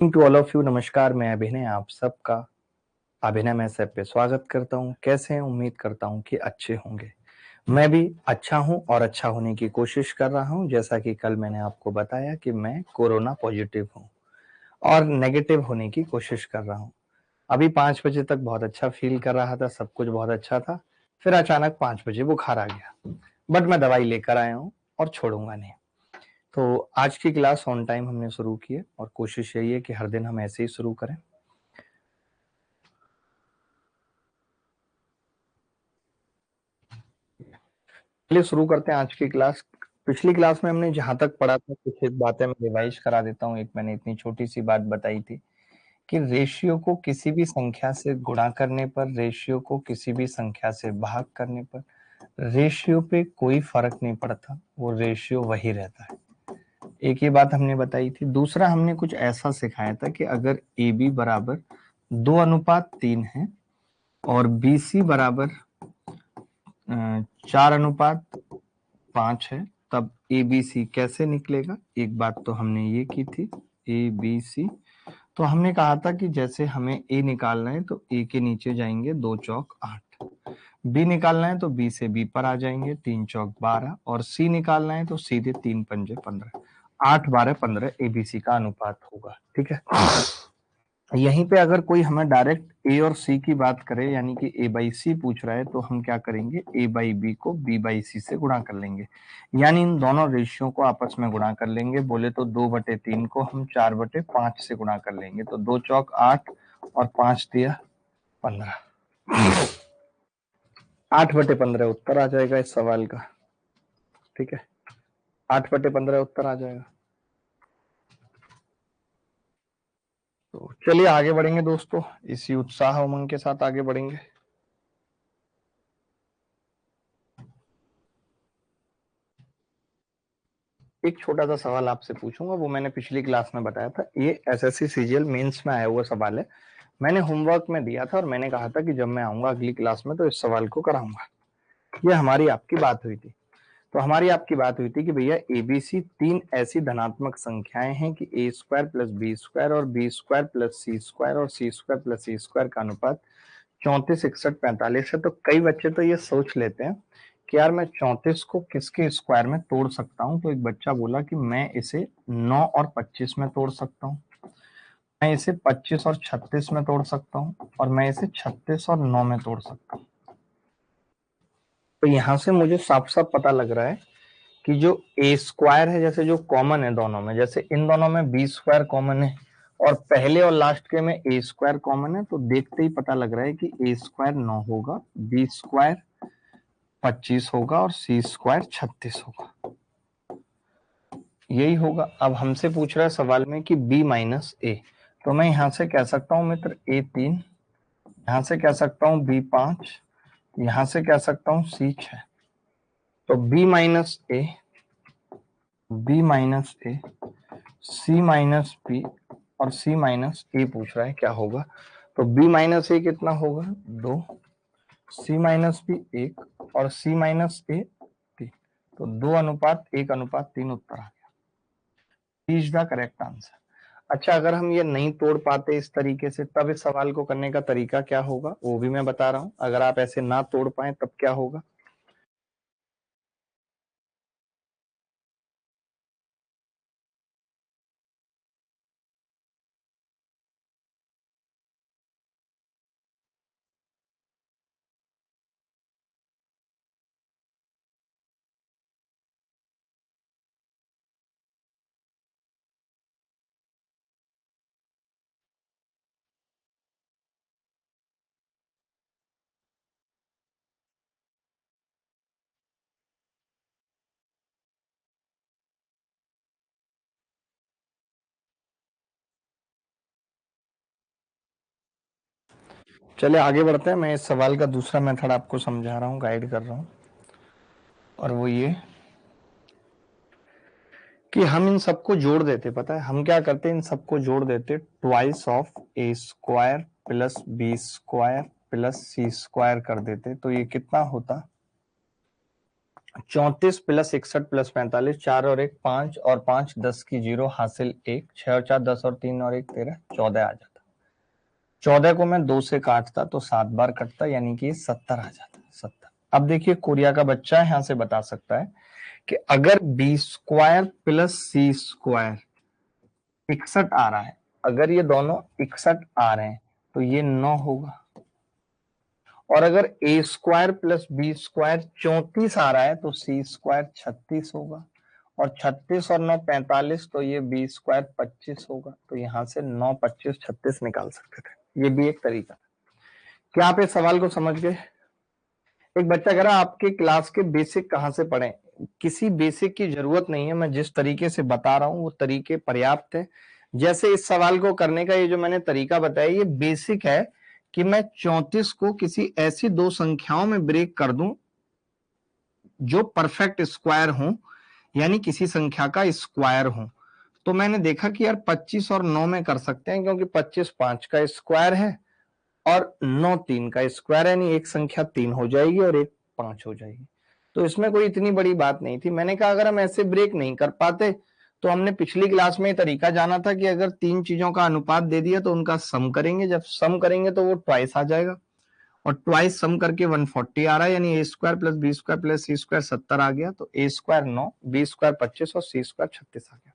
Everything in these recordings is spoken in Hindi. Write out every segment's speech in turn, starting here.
टू ऑल ऑफ यू, नमस्कार। मैं अभिनय, आप सबका अभिनय में सब पे स्वागत करता हूँ। कैसे हैं? उम्मीद करता हूँ कि अच्छे होंगे। मैं भी अच्छा हूँ और अच्छा होने की कोशिश कर रहा हूँ। जैसा कि कल मैंने आपको बताया कि मैं कोरोना पॉजिटिव हूँ और नेगेटिव होने की कोशिश कर रहा हूँ। अभी 5 बजे तक बहुत अच्छा फील कर रहा था, सब कुछ बहुत अच्छा था। फिर अचानक 5 बजे बुखार आ गया, बट मैं दवाई लेकर आया हूँ और छोड़ूंगा नहीं। तो आज की क्लास ऑन टाइम हमने शुरू की है और कोशिश यही है कि हर दिन हम ऐसे ही शुरू करें। चलिए शुरू करते हैं आज की क्लास। पिछली क्लास में हमने जहां तक पढ़ा था कुछ एक बातें मैं रिवाइज करा देता हूँ। एक मैंने इतनी छोटी सी बात बताई थी कि रेशियो को किसी भी संख्या से गुणा करने पर, रेशियो को किसी भी संख्या से भाग करने पर रेशियो पे कोई फर्क नहीं पड़ता, वो रेशियो वही रहता है। एक ये बात हमने बताई थी। दूसरा हमने कुछ ऐसा सिखाया था कि अगर ए बी बराबर 2:3 है और बी सी बराबर 4:5 है, तब ए बी सी कैसे निकलेगा। एक बात तो हमने ये की थी, ए बी सी। तो हमने कहा था कि जैसे हमें ए निकालना है तो ए के नीचे जाएंगे 2 चौक 8, बी निकालना है तो बी से बी पर आ जाएंगे 3 चौक 12, और सी निकालना है तो सीधे 3 पंजे 15, 8 12 15 एबीसी का अनुपात होगा। ठीक है। यहीं पे अगर कोई हमें डायरेक्ट ए और सी की बात करे, यानी कि ए बाई सी पूछ रहा है, तो हम क्या करेंगे, ए बाई बी को बी बाई सी से गुणा कर लेंगे, यानी इन दोनों रेशियो को आपस में गुणा कर लेंगे। बोले तो 2/3 को हम 4/5 से गुणा कर लेंगे, तो 2 चौक 8 और 5 दिया 15, 8/15 उत्तर आ जाएगा इस सवाल का। ठीक है, 8/15 उत्तर आ जाएगा। तो चलिए आगे बढ़ेंगे दोस्तों, इसी उत्साह उमंग के साथ आगे बढ़ेंगे। एक छोटा सा सवाल आपसे पूछूंगा, वो मैंने पिछली क्लास में बताया था। ये एसएससी सीजीएल मेंस में आया हुआ सवाल है। मैंने होमवर्क में दिया था और मैंने कहा था कि जब मैं आऊंगा अगली क्लास में तो इस सवाल को कराऊंगा। ये हमारी आपकी बात हुई थी। तो हमारी आपकी बात हुई थी कि भैया एबीसी 3 ऐसी धनात्मक संख्याएं हैं कि ए स्क्वायर प्लस बी स्क्वायर और बी स्क्वायर प्लस सी स्क्वायर और सी स्क्वायर प्लस सी स्क्वायर का अनुपात 34 61 45 है। तो कई बच्चे तो ये सोच लेते हैं कि यार मैं 34 को किसके स्क्वायर में तोड़ सकता हूँ। तो एक बच्चा बोला कि मैं इसे 9 और 25 में तोड़ सकता हूँ, मैं इसे 25 और 36 में तोड़ सकता हूँ, और मैं इसे 36 और 9 में तोड़ सकता हूँ। तो यहां से मुझे साफ साफ पता लग रहा है कि जो ए स्क्वायर है, जैसे जो कॉमन है दोनों में, जैसे इन दोनों में बी स्क्वायर कॉमन है और पहले और लास्ट के में ए स्क्वायर कॉमन है, तो देखते ही पता लग रहा है कि ए स्क्वायर 9 होगा, बी स्क्वायर 25 होगा और सी स्क्वायर 36 होगा। यही होगा। अब हमसे पूछ रहा है सवाल में कि बी माइनस ए, तो मैं यहां से कह सकता हूं मित्र A3, यहां से कह सकता हूं B5, यहां से कह सकता हूं C6। तो बी माइनस ए, बी माइनस ए, सी माइनस बी और सी माइनस ए पूछ रहा है क्या होगा। तो बी माइनस ए कितना होगा 2, सी माइनस बी 1 और सी माइनस ए 3। तो 2:1:3 उत्तर आ गया। Is the correct answer. अच्छा, अगर हम ये नहीं तोड़ पाते इस तरीके से, तब इस सवाल को करने का तरीका क्या होगा वो भी मैं बता रहा हूं। अगर आप ऐसे ना तोड़ पाए तब क्या होगा। चलिए आगे बढ़ते हैं। मैं इस सवाल का दूसरा मेथड आपको समझा रहा हूँ, गाइड कर रहा हूँ, और वो ये कि हम इन सबको जोड़ देते। पता है हम क्या करते, इन सबको जोड़ देते, twice of a square plus B square plus C square कर देते। तो ये कितना होता, 34 प्लस 61 प्लस 45, 4 और 1 5 और 5 10 की 0 हासिल 1, 6 और 4 10 और 3 और 1 13, 14 आ जाता। 14 को मैं 2 से काटता तो 7 बार कटता, यानी कि 70 आ जाता। 70। अब देखिए कोरिया का बच्चा यहां से बता सकता है कि अगर बी स्क्वायर प्लस सी स्क्वायर 61 आ रहा है, अगर ये दोनों 61 आ रहे हैं तो ये 9 होगा, और अगर ए स्क्वायर प्लस बी स्क्वायर 34 आ रहा है तो सी स्क्वायर 36 होगा, और 36 और 9 45, तो ये बी स्क्वायर 25 होगा। तो यहां से 9 25 36 निकाल सकते थे। ये भी एक तरीका। क्या आप इस सवाल को समझ गए? एक बच्चा कह रहा आपके क्लास के बेसिक कहाँ से पढ़े? किसी बेसिक की जरूरत नहीं है, मैं जिस तरीके से बता रहा हूँ वो तरीके पर्याप्त है। जैसे इस सवाल को करने का ये जो मैंने तरीका बताया ये बेसिक है कि मैं 34 को किसी ऐसी दो संख्याओं में ब्रेक कर दूं जो परफेक्ट स्क्वायर हो, यानी किसी संख्या का स्क्वायर हो। तो मैंने देखा कि यार 25 और 9 में कर सकते हैं, क्योंकि 25 5 का स्क्वायर है और 9 3 का स्क्वायर है, यानी एक संख्या 3 हो जाएगी और एक 5 हो जाएगी। तो इसमें कोई इतनी बड़ी बात नहीं थी। मैंने कहा अगर हम ऐसे ब्रेक नहीं कर पाते तो हमने पिछली क्लास में तरीका जाना था कि अगर तीन चीजों का अनुपात दे दिया तो उनका सम करेंगे, जब सम करेंगे तो वो ट्वाइस आ जाएगा, और ट्वाइस सम करके 140 आ रहा है, यानी A square plus B square plus C square 70 आ गया। तो ए स्क्वायर 9, बी स्क्वायर 25 और सी स्क्वायर 36 आ गया।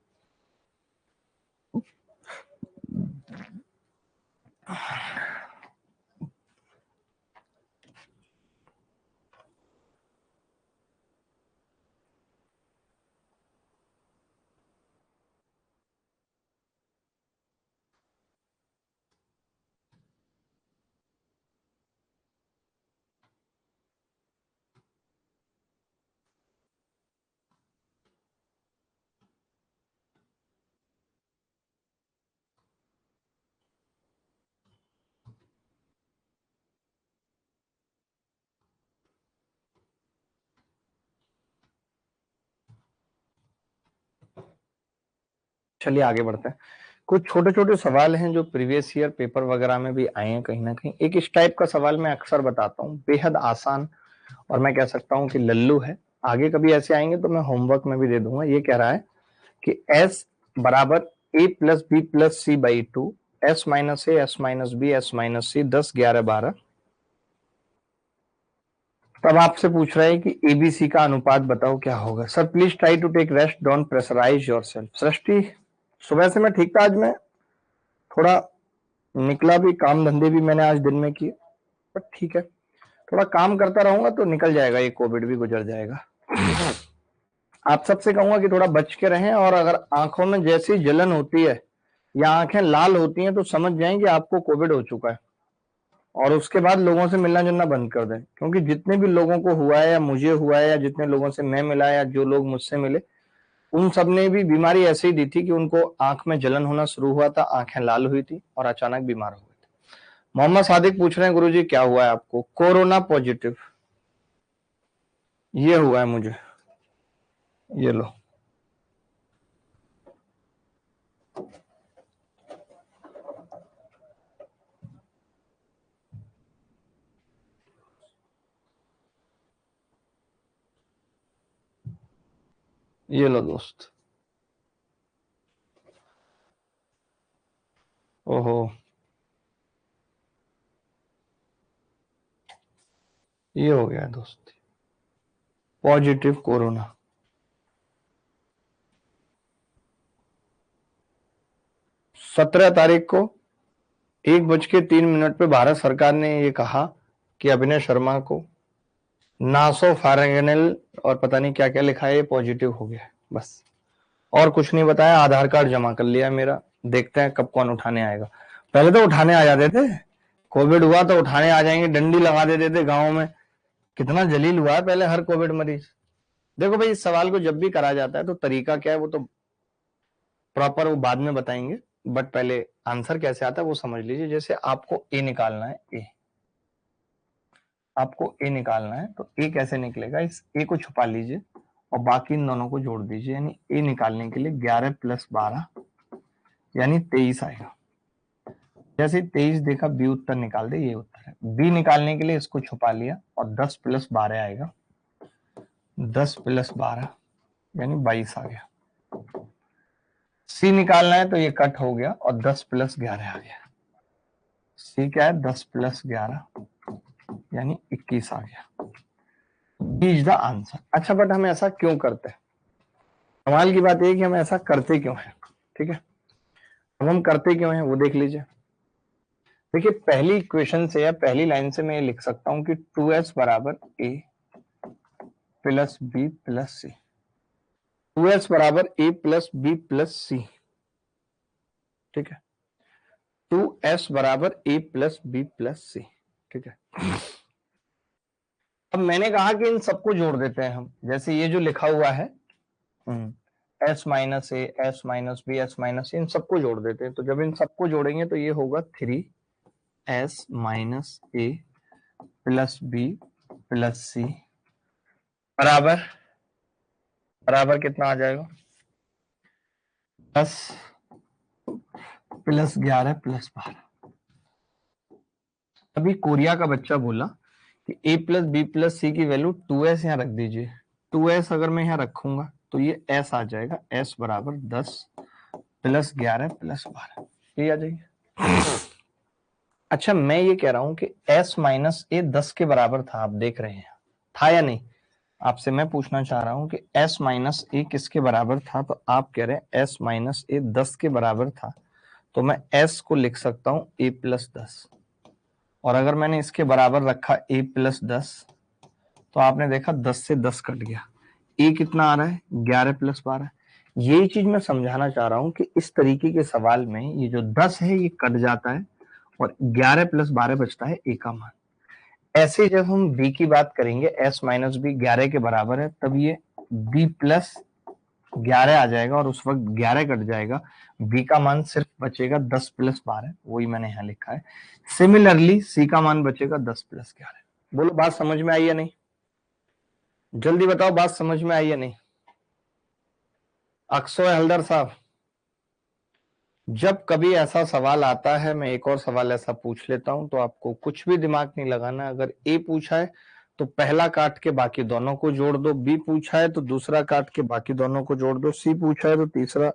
चलिए आगे बढ़ते हैं। कुछ छोटे छोटे सवाल हैं जो प्रीवियस ईयर पेपर वगैरह में भी आए हैं कहीं ना कहीं। एक इस टाइप का सवाल मैं अक्सर बताता हूँ, बेहद आसान, और मैं कह सकता हूँ कि लल्लू है। आगे कभी ऐसे आएंगे तो मैं होमवर्क में भी दे दूंगा। ये कह रहा है कि एस बराबर A plus B plus C by two, S minus A, S minus B, S minus C, 10 11 12। तब आपसे पूछ रहा है कि एबीसी का अनुपात बताओ क्या होगा। Sir please try to take rest, don't pressurise yourself. Srishti, सुबह से मैं ठीक था, आज मैं थोड़ा निकला भी, काम धंधे भी मैंने आज दिन में किए, पर ठीक है, थोड़ा काम करता रहूंगा तो निकल जाएगा, ये कोविड भी गुजर जाएगा। आप सबसे कहूंगा कि थोड़ा बच के रहें, और अगर आंखों में जैसी जलन होती है या आंखें लाल होती हैं तो समझ जाएं कि आपको कोविड हो चुका है, और उसके बाद लोगों से मिलना जुलना बंद कर दें। क्योंकि जितने भी लोगों को हुआ है या मुझे हुआ है या जितने लोगों से मैं मिला या जो लोग मुझसे मिले, उन सब ने भी बीमारी ऐसे ही दी थी कि उनको आंख में जलन होना शुरू हुआ था, आंखें लाल हुई थी और अचानक बीमार हो गए थे। मोहम्मद सादिक पूछ रहे हैं गुरुजी क्या हुआ है आपको? कोरोना पॉजिटिव ये हुआ है मुझे, ये लो। ये लो दोस्त। ओहो, ये हो गया दोस्त, पॉजिटिव कोरोना। 17 तारीख को 1:03 पे भारत सरकार ने ये कहा कि अभिनय शर्मा को नासोफारेंगेल और पता नहीं क्या क्या लिखा है, ये पॉजिटिव हो गया। बस और कुछ नहीं बताया। आधार कार्ड जमा कर लिया मेरा, देखते हैं कब कौन उठाने आएगा। पहले तो उठाने आ जाते थे, कोविड हुआ तो उठाने आ जाएंगे, डंडी लगा देते थे गाँव में। कितना जलील हुआ है पहले हर कोविड मरीज। देखो भाई, इस सवाल को जब भी करा जाता है तो तरीका क्या है वो तो प्रॉपर वो बाद में बताएंगे, बट पहले आंसर कैसे आता है वो समझ लीजिए। जैसे आपको ए निकालना है, ए आपको ए निकालना है तो ए कैसे निकलेगा, इस ए को छुपा लीजिए और बाकी इन दोनों को जोड़ दीजिए, यानी ए निकालने के लिए 11 + 12 यानी 23 आएगा। जैसे 23 देखा, बी उत्तर निकाल दे, ये उत्तर है। बी निकालने के लिए इसको छुपा लिया और 10 + 12 आएगा, 10 + 12 यानी 22 आ गया। सी निकालना है तो ये कट हो गया और 10 + 11 आ गया। सी क्या है? 10 + 11 यानी 21 आ गया। B is the answer. अच्छा, बट हम ऐसा क्यों करते हैं? कमाल की बात यह कि हम ऐसा करते क्यों है? ठीक है, अब हम करते क्यों है वो देख लीजिए। देखिए, पहली इक्वेशन से या पहली लाइन से मैं ये लिख सकता हूं कि 2s बराबर a plus B plus c. 2s बराबर a plus B plus c. ठीक है, 2s बराबर a plus B plus c. ठीक है, अब मैंने कहा कि इन सबको जोड़ देते हैं हम। जैसे ये जो लिखा हुआ है s minus A, S minus B, S minus, इन सबको जोड़ देते हैं। तो जब इन सबको जोड़ेंगे तो ये होगा 3s माइनस ए प्लस बी प्लस सी बराबर बराबर कितना आ जाएगा? 10 + 11 + 12। अभी कोरिया का बच्चा बोला कि a + b + c की वैल्यू 2s यहाँ रख दीजिए। 2s अगर मैं यहाँ रखूंगा तो ये s आ जाएगा। s बराबर 10 + 11 + 12, ये आ जाएगी। अच्छा, मैं ये कह रहा हूं कि s माइनस ए 10 के बराबर था, आप देख रहे हैं, था या नहीं? आपसे मैं पूछना चाह रहा हूं कि s माइनस ए किसके बराबर था? तो आप कह रहे हैं s माइनस ए 10 के बराबर था। तो मैं s को लिख सकता हूं a + 10, और अगर मैंने इसके बराबर रखा a + 10 तो आपने देखा 10 से 10 कट गया। a कितना आ रहा है? 11 + 12। यही चीज मैं समझाना चाह रहा हूं कि इस तरीके के सवाल में ये जो 10 है ये कट जाता है और 11 + 12 बचता है a का मान। ऐसे जब हम b की बात करेंगे, s माइनस बी 11 के बराबर है, तब ये b + 11 आ जाएगा और उस वक्त 11 कट जाएगा। b का मान सिर्फ बचेगा 10 + 12, वही मैंने यहाँ लिखा है। सिमिलरली c का मान बचेगा 10 + 11। बोलो, बात समझ में आई या नहीं? जल्दी बताओ, बात समझ में आई या नहीं? अक्सर हल्दर साहब, जब कभी ऐसा सवाल आता है, मैं एक और सवाल ऐसा पूछ लेता हूं, तो आपको कुछ भी दिमाग नहीं लगाना। अगर ए पूछा है तो पहला काट के बाकी दोनों को जोड़ दो, बी पूछा है तो दूसरा काट के बाकी दोनों को जोड़ दो, सी पूछा है तो तीसरा।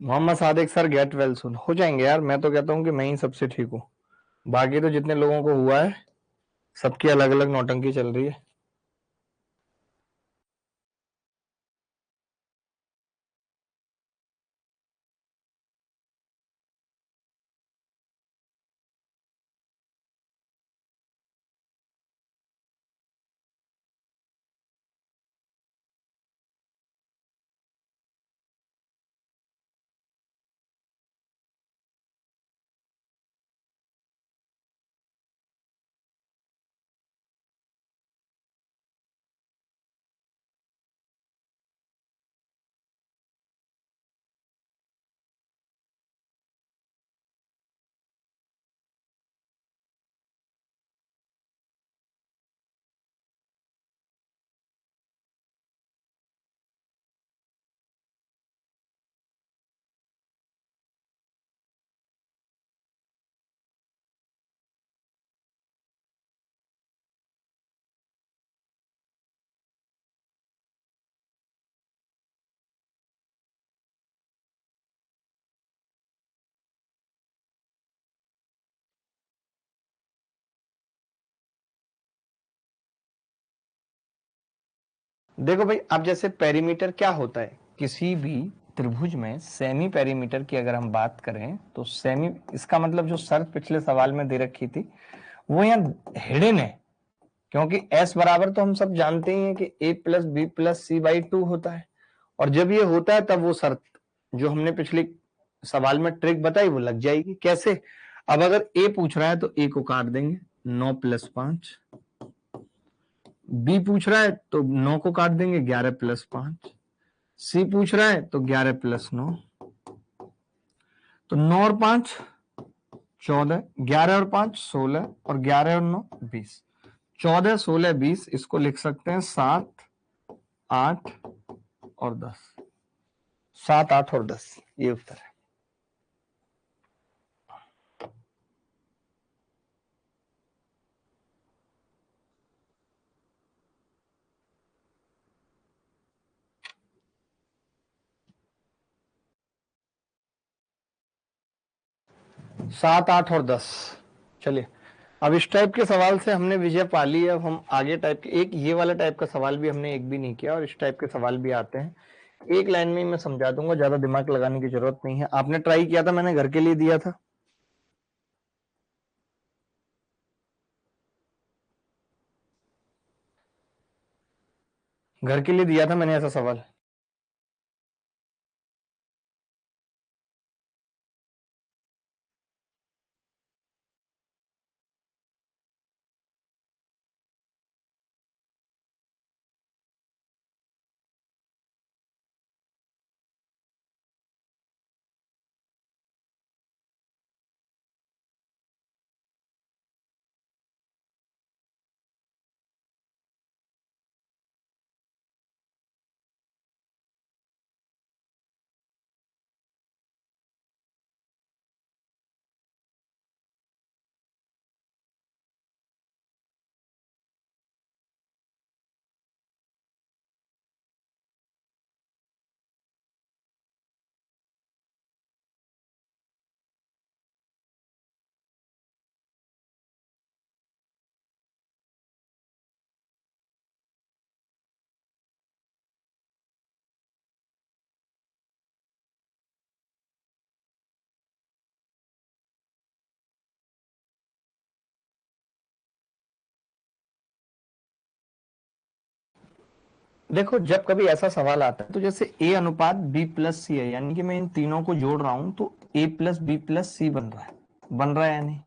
Mohammad Sadiq sir, get well soon. हो जाएंगे यार, मैं तो कहता हूँ कि मैं ही सबसे ठीक हूँ। बाकी तो जितने लोगों को हुआ है सबकी अलग अलग नौटंकी चल रही है। देखो भाई, अब जैसे पेरीमीटर क्या होता है, किसी भी त्रिभुज में सेमी पेरीमीटर की अगर हम बात करें तो सेमी, इसका मतलब जो शर्त पिछले सवाल में दे रखी थी वो यहाँ हिडन है। क्योंकि s बराबर तो हम सब जानते ही हैं कि a + b + c/2 होता है, और जब ये होता है तब वो शर्त जो हमने पिछले सवाल में ट्रिक बताई वो लग जाएगी। कैसे? अब अगर a पूछ रहा है तो a को काट देंगे, 9 + 5 बी पूछ रहा है तो 9 को काट देंगे, 11 प्लस 5। सी पूछ रहा है तो 11 प्लस 9, तो 9 और 5 14, 11 और 5 16, और 11 और 9 20। 14 16 20, इसको लिख सकते हैं 7 8 और 10। 7 8 और 10, ये उत्तर है। 7 8 और 10। चलिए, अब इस टाइप के सवाल से हमने विजय पा ली। अब हम आगे टाइप के, एक ये वाला टाइप का सवाल भी हमने एक भी नहीं किया, और इस टाइप के सवाल भी आते हैं। एक लाइन में मैं समझा दूंगा, ज्यादा दिमाग लगाने की जरूरत नहीं है। आपने ट्राई किया था, मैंने घर के लिए दिया था। घर के लिए दिया था मैंने ऐसा सवाल। देखो, जब कभी ऐसा सवाल आता है तो जैसे ए अनुपात बी प्लस सी है, यानी कि मैं इन तीनों को जोड़ रहा हूं तो ए प्लस बी प्लस सी बन रहा है या नहीं।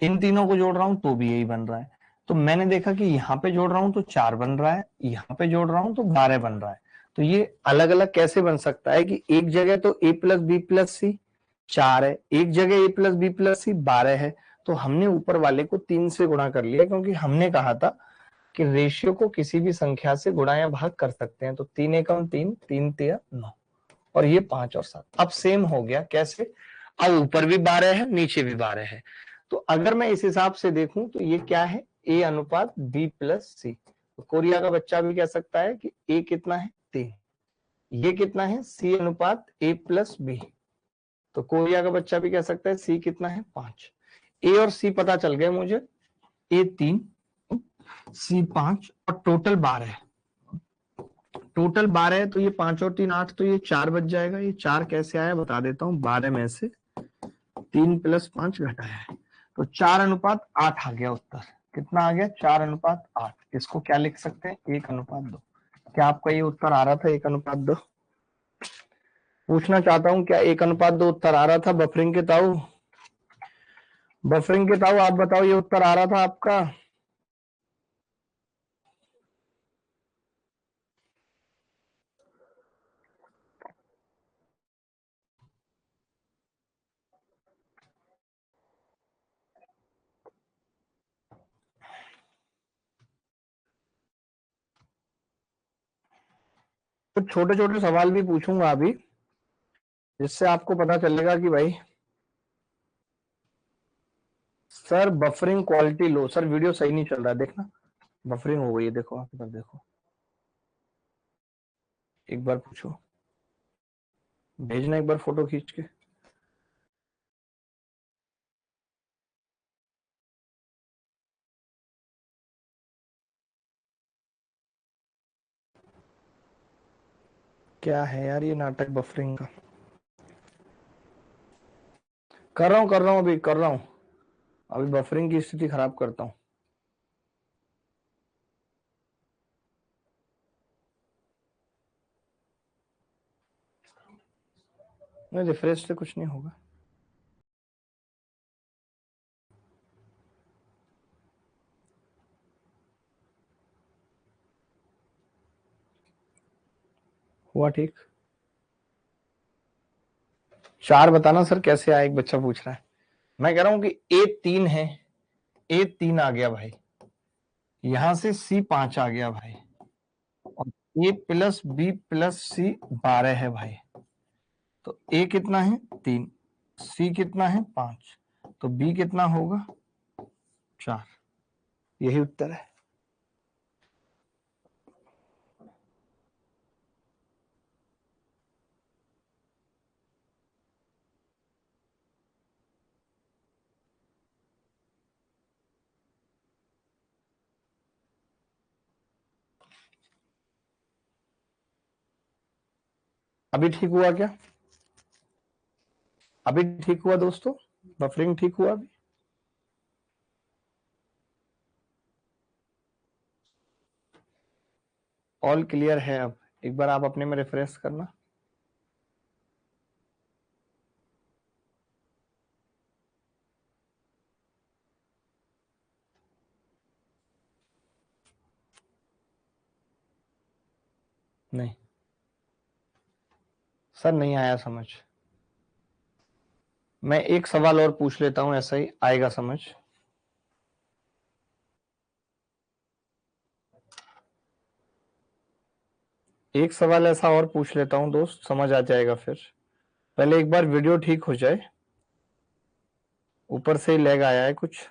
इन तीनों को जोड़ रहा हूं तो भी यही बन रहा है। तो मैंने देखा कि यहाँ पे जोड़ रहा हूं तो 4 बन रहा है, यहाँ पे जोड़ रहा हूं तो 12 बन रहा है। तो ये अलग अलग कैसे बन सकता है कि एक जगह तो ए प्लस बी प्लस सी 4 है, एक जगह ए प्लस बी प्लस सी 12 है। तो हमने ऊपर वाले को 3 से गुणा कर लिया, क्योंकि हमने कहा था कि रेशियो को किसी भी संख्या से गुणा या भाग कर सकते हैं। तो 3 एकम 3, 3 तिया 9, और ये 5 और 7। अब सेम हो गया, कैसे? अब ऊपर भी 12 है, नीचे भी 12 है। तो अगर मैं इस हिसाब से देखूं तो ये क्या है, ए अनुपात बी प्लस सी। तो कोरिया का बच्चा भी कह सकता है कि ए कितना है, 3। ये कितना है, सी अनुपात ए प्लस बी। तो कोरिया का बच्चा भी कह सकता है सी कितना है, 5। ए और सी पता चल गए मुझे, ए 3, सी 5, और टोटल 12 है। टोटल 12 है, तो ये 5 और 3 8, तो ये 4 बच जाएगा। ये 4 कैसे आया बता देता हूँ। 12 में से 3 प्लस 5 घटाया है, तो 4 अनुपात 8 आ गया उत्तर। कितना आ गया, 4 अनुपात 8। इसको क्या लिख सकते हैं, 1 अनुपात 2। क्या आपका ये उत्तर आ रहा था, 1 अनुपात 2? पूछना चाहता हूँ, क्या 1 अनुपात 2 उत्तर आ रहा था? बफरिंग के ताऊ, बफरिंग के ताऊ, आप बताओ, ये उत्तर आ रहा था आपका? कुछ छोटे छोटे सवाल भी पूछूंगा अभी, जिससे आपको पता चलेगा कि भाई सर बफरिंग क्वालिटी लो, सर वीडियो सही नहीं चल रहा है, देखना बफरिंग हो गई है। देखो आप इधर देखो, एक बार पूछो, भेजना एक बार फोटो खींच के। क्या है यार ये नाटक बफरिंग का? कर रहा हूँ अभी कर रहा हूँ, अभी बफरिंग की स्थिति खराब करता हूँ। नहीं, रिफ्रेश से कुछ नहीं होगा। हुआ ठीक? 4 बताना सर कैसे आया, एक बच्चा पूछ रहा है। मैं कह रहा हूं कि A3 है, A3 आ गया भाई, यहां से C5 आ गया भाई, और A plus B plus C 12 है भाई। तो A कितना है 3, C कितना है 5, तो B कितना होगा 4। यही उत्तर है। अभी ठीक हुआ क्या? अभी ठीक हुआ दोस्तों? बफरिंग ठीक हुआ अभी? ऑल क्लियर है। अब एक बार आप अपने में रिफ्रेश करना। नहीं सर, नहीं आया समझ। मैं एक सवाल और पूछ लेता हूं, ऐसा ही आएगा समझ। एक सवाल ऐसा और पूछ लेता हूं दोस्त, समझ आ जाएगा फिर। पहले एक बार वीडियो ठीक हो जाए, ऊपर से ही लैग आया है कुछ।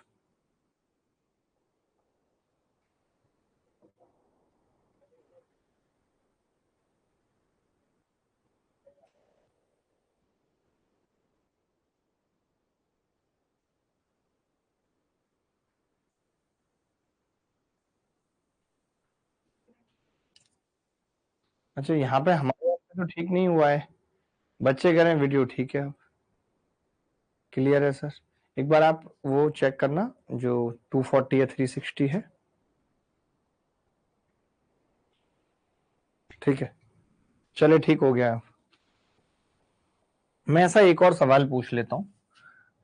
अच्छा, यहाँ पे हमारे यहाँ पे तो ठीक नहीं हुआ है, बच्चे कह रहे हैं वीडियो ठीक है। अब क्लियर है सर? एक बार आप वो चेक करना जो 240 या 360 है। ठीक है, चले ठीक हो गया। मैं ऐसा एक और सवाल पूछ लेता हूँ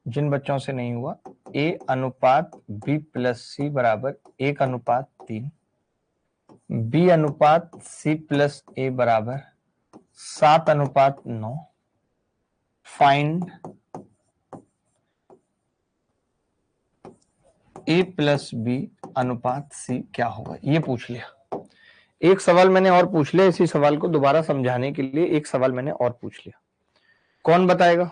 जिन बच्चों से नहीं हुआ। A अनुपात B प्लस C बराबर 1:3, B अनुपात C प्लस A बराबर 7:9। फाइंड A प्लस B अनुपात C क्या होगा, ये पूछ लिया। एक सवाल मैंने और पूछ लिया, इसी सवाल को दोबारा समझाने के लिए एक सवाल मैंने और पूछ लिया। कौन बताएगा?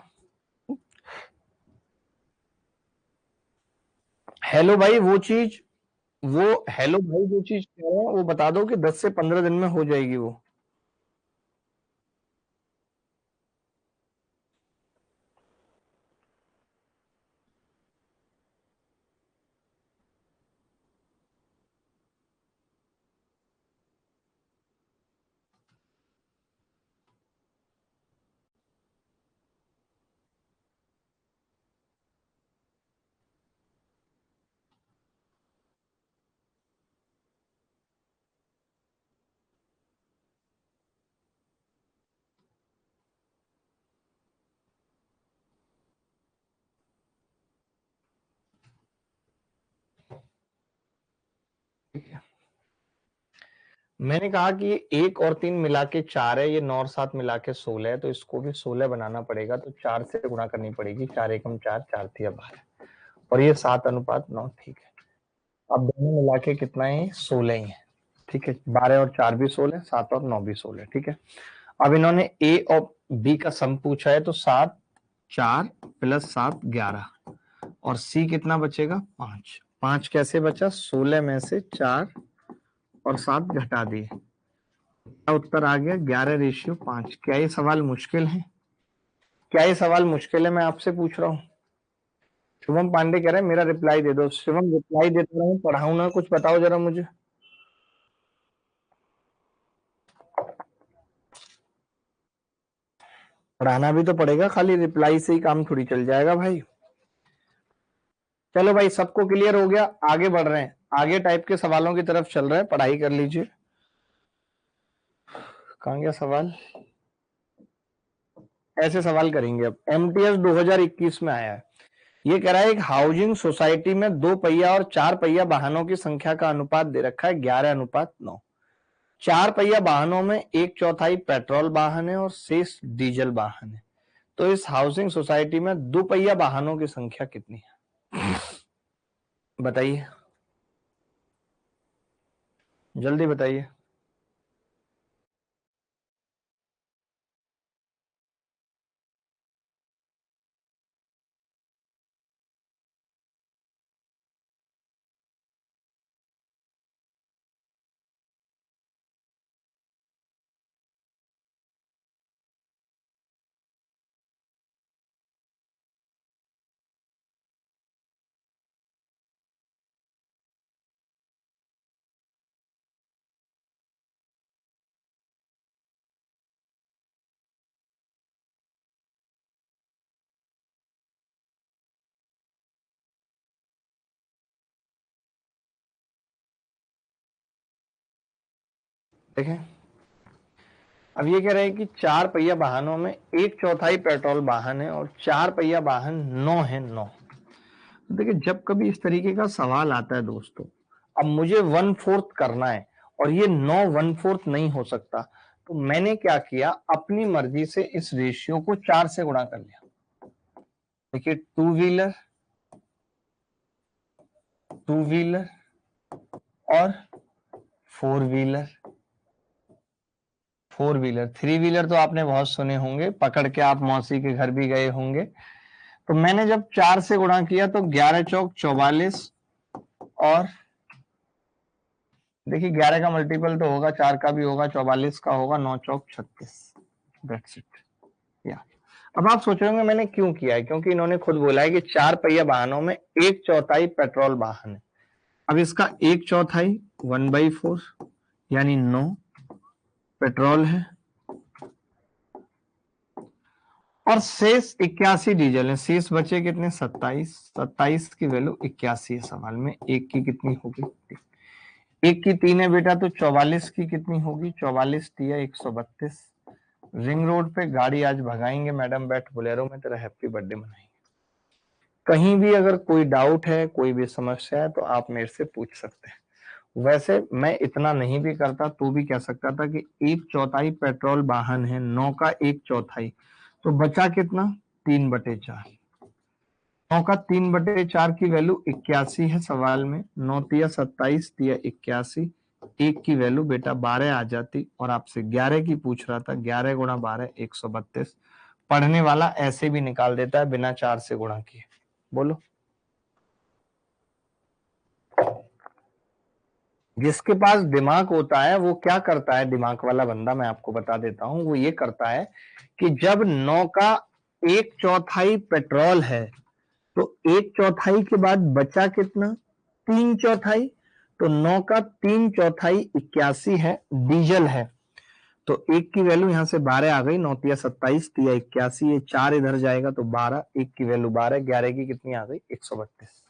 हेलो भाई, वो चीज, वो हेलो भाई जो चीज कह रहे हैं वो बता दो कि 10 से 15 दिन में हो जाएगी वो। मैंने कहा कि ये 1 और 3 मिला के 4 है, ये 9 और 7 मिला के 16 है, तो इसको भी 16 बनाना पड़ेगा, तो 4 से गुणा करनी पड़ेगी। 4 एकम 4, 4 तिया 12, और ये 7:9 ठीक है। अब दोनों मिला के कितना है? 16 ही है। ठीक है, 12 और 4 भी 16, 7 और 9 भी 16। ठीक है, अब इन्होंने A और B का सम पूछा है, तो 7 4 प्लस 7 11, और C कितना बचेगा 5। 5 कैसे बचा? 16 में से 4 और 7 घटा दिए, उत्तर आ गया 11:5। क्या ये सवाल मुश्किल है? क्या ये सवाल मुश्किल है? मैं आपसे पूछ रहा हूँ। शुभम पांडे कह रहे हैं मेरा रिप्लाई दे दो। शुभम रिप्लाई देता रहा हूँ, पढ़ाऊं ना, कुछ बताओ जरा मुझे। पढ़ाना भी तो पड़ेगा, खाली रिप्लाई से ही काम थोड़ी चल जाएगा भाई। चलो भाई, सबको क्लियर हो गया? आगे बढ़ रहे हैं, आगे टाइप के सवालों की तरफ चल रहे हैं, पढ़ाई कर लीजिए। कहाँ गया सवाल? ऐसे सवाल करेंगे अब। एमटीएस 2021 में आया है, ये कह रहा है एक हाउसिंग सोसाइटी में 2 पहिया और 4 पहिया वाहनों की संख्या का अनुपात दे रखा है 11:9। चार पहिया वाहनों में एक चौथाई पेट्रोल वाहन है और शेष डीजल वाहन है, तो इस हाउसिंग सोसाइटी में दो पहिया वाहनों की संख्या कितनी है? बताइए, जल्दी बताइए। देखें, अब ये कह रहे हैं कि चार पहिया वाहनों में एक चौथाई पेट्रोल वाहन है और चार पहिया वाहन 9 है, 9। देखिए, जब कभी इस तरीके का सवाल आता है दोस्तों, अब मुझे 1/4 करना है और ये 9 1/4 नहीं हो सकता, तो मैंने क्या किया, अपनी मर्जी से इस रेशियो को 4 से गुणा कर लिया। देखिए, टू व्हीलर, टू व्हीलर और four wheeler, four wheeler, three wheeler तो आपने बहुत सुने होंगे, पकड़ के आप मौसी के घर भी गए होंगे। तो मैंने जब 4 से गुणा किया तो 11 चौक 44, और देखिए 11 का मल्टीपल तो होगा, 4 का भी होगा, 44 का होगा, 9 चौक 36। That's it. या अब आप सोच रहे होंगे मैंने क्यों किया है, क्योंकि इन्होंने खुद बोला है कि चार पहिया वाहनों में एक चौथाई पेट्रोल वाहन है। अब इसका एक चौथाई 1/4 यानी 9 पेट्रोल है और शेष 81 डीजल है। शेष बचे कितने, 27। 27 की वैल्यू 81 है। सवाल में एक की कितनी होगी, एक की 3 है बेटा, तो 44 की कितनी होगी, 44 दिया 132। रिंग रोड पे गाड़ी आज भगाएंगे मैडम, बैठ बोलेरो में, तेरा हैप्पी बर्थडे मनाएंगे। कहीं भी अगर कोई डाउट है, कोई भी समस्या है, तो आप मेरे से पूछ सकते हैं। वैसे मैं इतना नहीं भी करता तो भी कह सकता था कि एक चौथाई पेट्रोल वाहन है, 9 का एक चौथाई, तो बचा कितना, 3/4। 9 का 3/4 की वैल्यू 81 है सवाल में। 9 तिया 27 तिया 81, एक की वैल्यू बेटा 12 आ जाती, और आपसे 11 की पूछ रहा था। 11 गुणा 12 132। पढ़ने वाला ऐसे भी निकाल देता है बिना 4 से गुणा किए। बोलो, जिसके पास दिमाग होता है वो क्या करता है, दिमाग वाला बंदा, मैं आपको बता देता हूं, वो ये करता है कि जब 9 का एक चौथाई पेट्रोल है, तो एक चौथाई के बाद बचा कितना, 3/4। तो 9 का 3/4 81 है, डीजल है। तो एक की वैल्यू यहां से 12 आ गई, 9 तिया 27 तिया 81, ये 4 इधर जाएगा तो 12, एक की वैल्यू 12, 11 की कितनी आ गई, 132।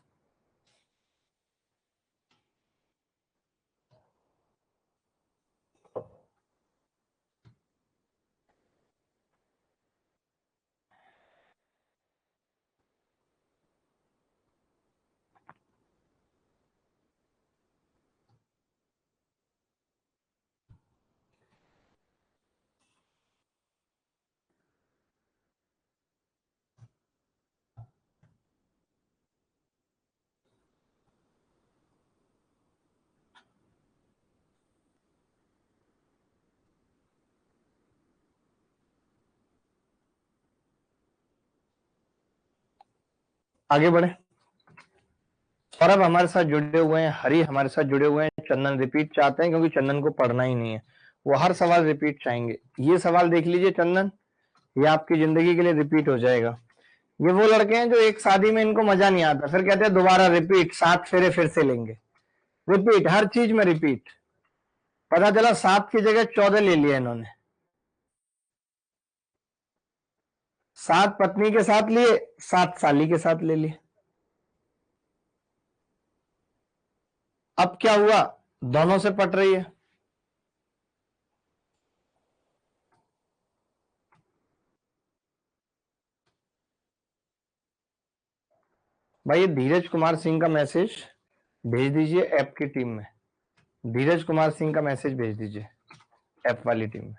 आगे बढ़े। सौरभ हमारे साथ जुड़े हुए हैं, हरी हमारे साथ जुड़े हुए हैं, चंदन रिपीट चाहते हैं क्योंकि चंदन को पढ़ना ही नहीं है, वो हर सवाल रिपीट चाहेंगे। ये सवाल देख लीजिए चंदन, ये आपकी जिंदगी के लिए रिपीट हो जाएगा। ये वो लड़के हैं जो एक शादी में इनको मजा नहीं आता, फिर कहते हैं दोबारा रिपीट, 7 फेरे फिर से लेंगे। रिपीट, हर चीज में रिपीट। पता चला 7 की जगह 14 ले लिया इन्होंने। 7 पत्नी के साथ लिए, 7 साली के साथ ले लिए। अब क्या हुआ, दोनों से पट रही है। भाई ये धीरज कुमार सिंह का मैसेज भेज दीजिए ऐप की टीम में। धीरज कुमार सिंह का मैसेज भेज दीजिए। एफ वाली टीम में।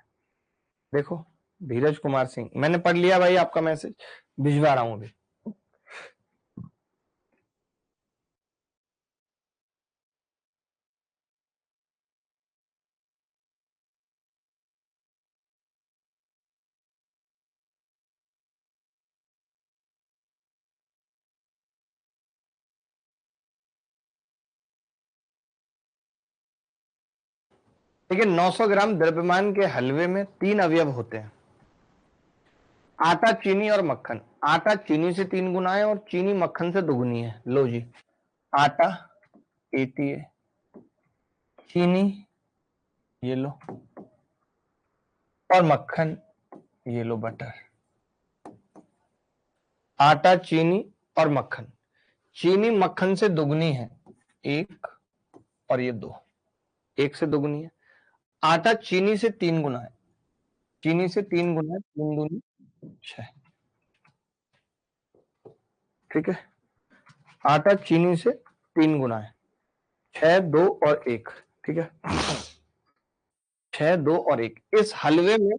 देखो धीरज कुमार सिंह, मैंने पढ़ लिया भाई आपका मैसेज, भिजवा रहा हूं अभी। देखिए 900 ग्राम द्रव्यमान के हलवे में 3 अवयव होते हैं, आटा, चीनी और मक्खन। आटा चीनी से 3 गुना है और चीनी मक्खन से दुगुनी है। लो जी, आटा ATA, चीनी ये लो, और मक्खन ये लो बटर। आटा, चीनी और मक्खन, चीनी मक्खन से दुगनी है 1 और ये 2, 1 से दुगनी है। आटा चीनी से 3 गुना है, चीनी से 3 गुना है, 3 दूनी 6। ठीक है, आटा चीनी से 3 गुना है, 6, 2 और 1। ठीक है, 6, 2 और 1। इस हलवे में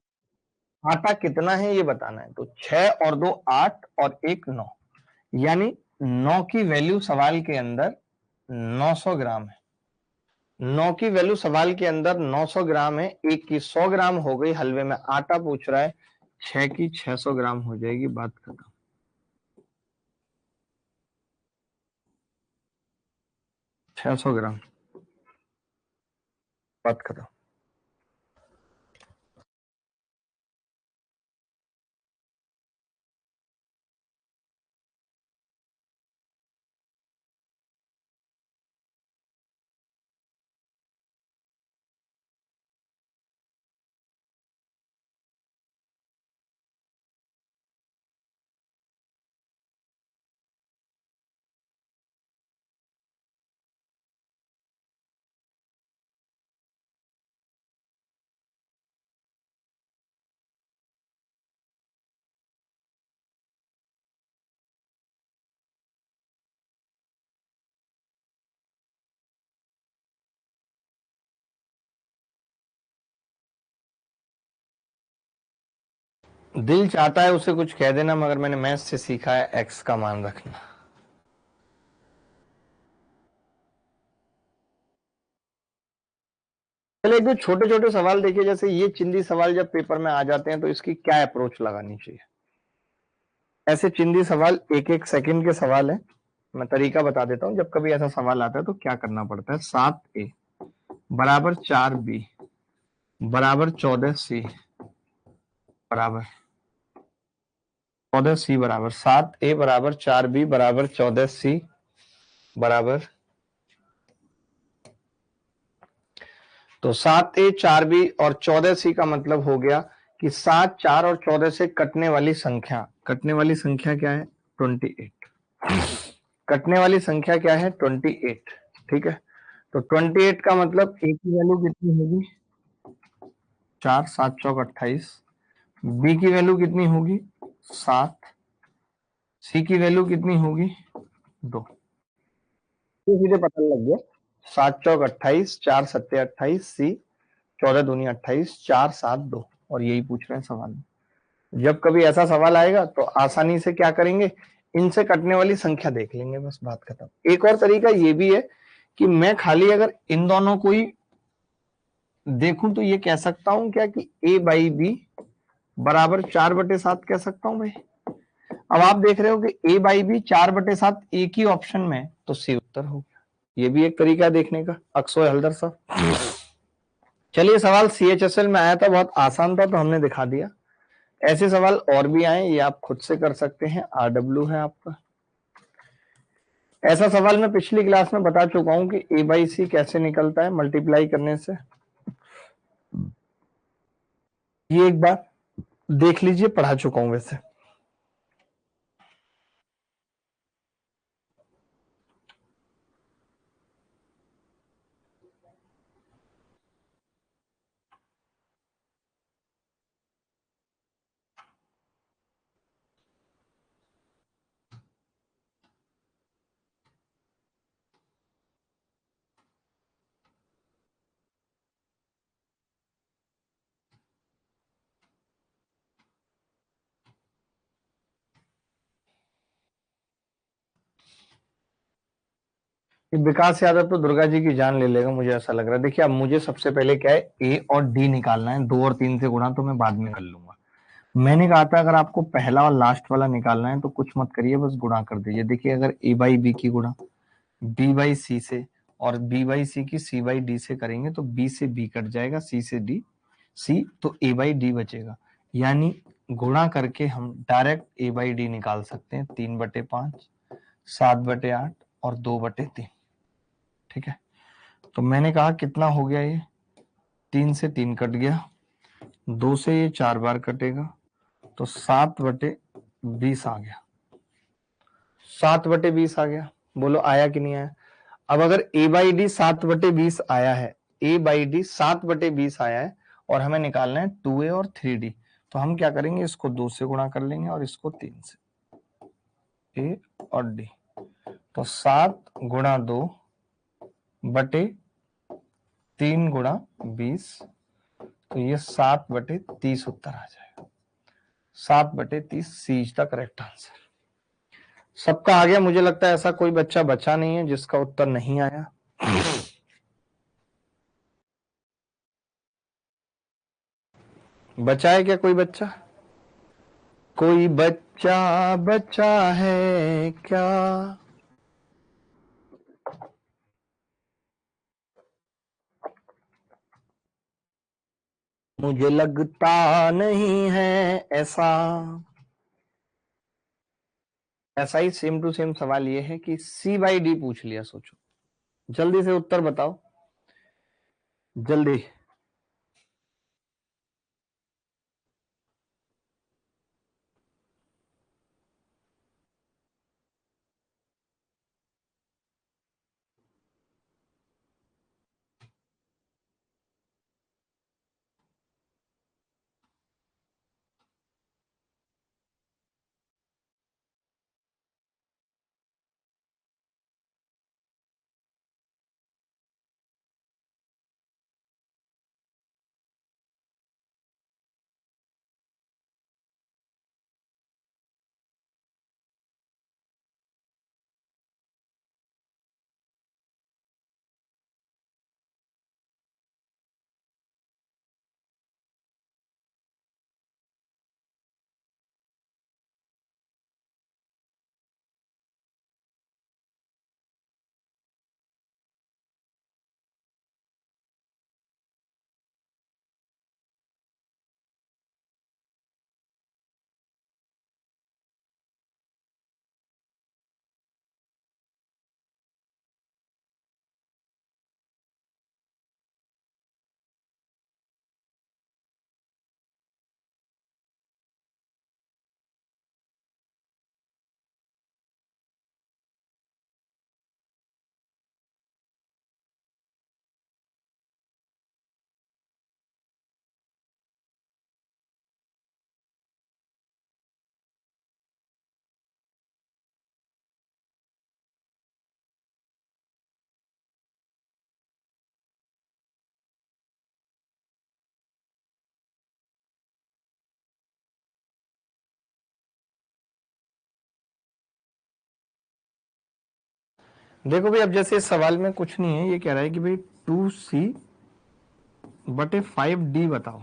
आटा कितना है ये बताना है, तो 6 और 2 8 और 1 9, यानी 9 की वैल्यू सवाल के अंदर 900 ग्राम है। 9 की वैल्यू सवाल के अंदर 900 ग्राम है। 1 की 100 ग्राम हो गई, हलवे में आटा पूछ रहा है, 6 की 600 ग्राम हो जाएगी, बात खत्म। 600 ग्राम, बात खत्म। दिल चाहता है उसे कुछ कह देना, मगर मैंने मैथ से सीखा है एक्स का मान रखना। चलिए एक दो छोटे छोटे सवाल देखिए, जैसे ये चिंदी सवाल जब पेपर में आ जाते हैं तो इसकी क्या अप्रोच लगानी चाहिए। ऐसे चिंदी सवाल 1-1 सेकंड के सवाल है, मैं तरीका बता देता हूं। जब कभी ऐसा सवाल आता है तो क्या करना पड़ता है। 7A बराबर 4B बराबर 14C बराबर 14C बराबर 7A बराबर 4B बराबर 14C बराबर, तो 7A 4B और 14C का मतलब हो गया कि 7, 4 और 14 से कटने वाली संख्या, कटने वाली संख्या क्या है 28। कटने वाली संख्या क्या है 28। ठीक है, तो 28 का मतलब A की वैल्यू कितनी होगी 4, 7 चौक 28। B की वैल्यू कितनी होगी 7। C की वैल्यू कितनी होगी 2। सीधे पता लग गया, 7 चौक 28, 4 सत्ते 28, C 14 दूनी 28, 4 7 2, और यही पूछ रहे हैं सवाल में। जब कभी ऐसा सवाल आएगा तो आसानी से क्या करेंगे, इनसे कटने वाली संख्या देख लेंगे, बस बात खत्म। एक और तरीका ये भी है कि मैं खाली अगर इन दोनों को ही देखूं तो ये कह सकता हूं क्या कि A/B बराबर 4/7 कह सकता हूं भाई। अब आप देख रहे हो कि A/B 4/7 एक ही ऑप्शन में है, तो C उत्तर हो गया। ये भी एक तरीका देखने का, अक्सोय हलदर साहब। चलिए सवाल CHSL में आया था, बहुत आसान था तो हमने दिखा दिया। ऐसे सवाल और भी आए, ये आप खुद से कर सकते हैं, RW है आपका। ऐसा सवाल मैं पिछली क्लास में बता चुका हूं कि A/C कैसे निकलता है मल्टीप्लाई करने से। ये एक बार देख लीजिए, पढ़ा चुका हूं वैसे। ये विकास यादव तो दुर्गा जी की जान ले लेगा, मुझे ऐसा लग रहा है। देखिए अब मुझे सबसे पहले क्या है, ए और डी निकालना है, 2 और 3 से गुणा तो मैं बाद में कर लूंगा। मैंने कहा था अगर आपको पहला और लास्ट वाला निकालना है तो कुछ मत करिए, बस गुणा कर दीजिए। देखिए अगर ए बाई बी की गुणा बी बाई सी से और बी बाई सी की सी बाई डी से करेंगे तो बी से बी कट जाएगा, सी से डी सी, तो ए बाई डी बचेगा। यानी गुणा करके हम डायरेक्ट ए बाई डी निकाल सकते हैं, 3/5, 7/8 और 2/3। ठीक है, तो मैंने कहा कितना हो गया ये, 3 से 3 कट गया, 2 से ये 4 बार कटेगा, तो 7/20 आ गया। 7/20 आ गया, बोलो आया कि नहीं आया। अब अगर ए बाई डी 7/20 आया है, ए बाई डी 7/20 आया है और हमें निकालना है 2a और 3d, तो हम क्या करेंगे, इसको 2 से गुणा कर लेंगे और इसको 3 से, ए और डी, तो 7×2/3×20, तो ये 7/30 उत्तर आ जाएगा। 7/30 सी इज द करेक्ट आंसर। सबका आ गया, मुझे लगता है ऐसा कोई बच्चा बचा नहीं है जिसका उत्तर नहीं आया। बचा है क्या कोई बच्चा? कोई बच्चा बचा है क्या? मुझे लगता नहीं है ऐसा। ऐसा ही सेम टू सेम सवाल ये है कि सी बाई डी पूछ लिया, सोचो जल्दी से उत्तर बताओ, जल्दी। देखो भाई, अब जैसे इस सवाल में कुछ नहीं है, ये कह रहा है कि भाई 2c/5d बताओ।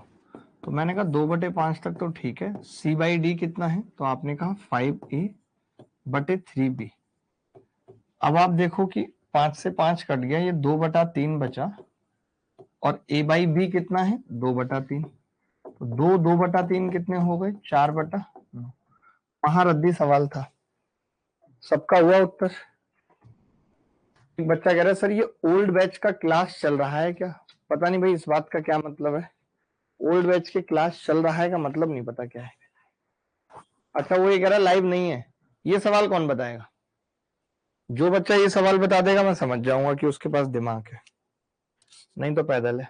तो मैंने कहा 2/5 तक तो ठीक है, c बाई डी कितना है, तो आपने कहा 5a/3b। अब आप देखो कि 5 से 5 कट गया, ये 2/3 बचा, और a बाई बी कितना है, 2/3, तो 2/3 कितने हो गए, 4/9। महारद्दी सवाल था, सबका हुआ उत्तर। एक बच्चा कह रहा है सर ये ओल्ड बैच का क्लास चल रहा है क्या? पता नहीं भाई इस बात का क्या मतलब है, ओल्ड बैच के क्लास चल रहा है का मतलब नहीं पता क्या है। अच्छा वो ये कह रहा है लाइव नहीं है, ये सवाल कौन बताएगा? जो बच्चा ये सवाल बता देगा मैं समझ जाऊंगा कि उसके पास दिमाग है, नहीं तो पैदल है।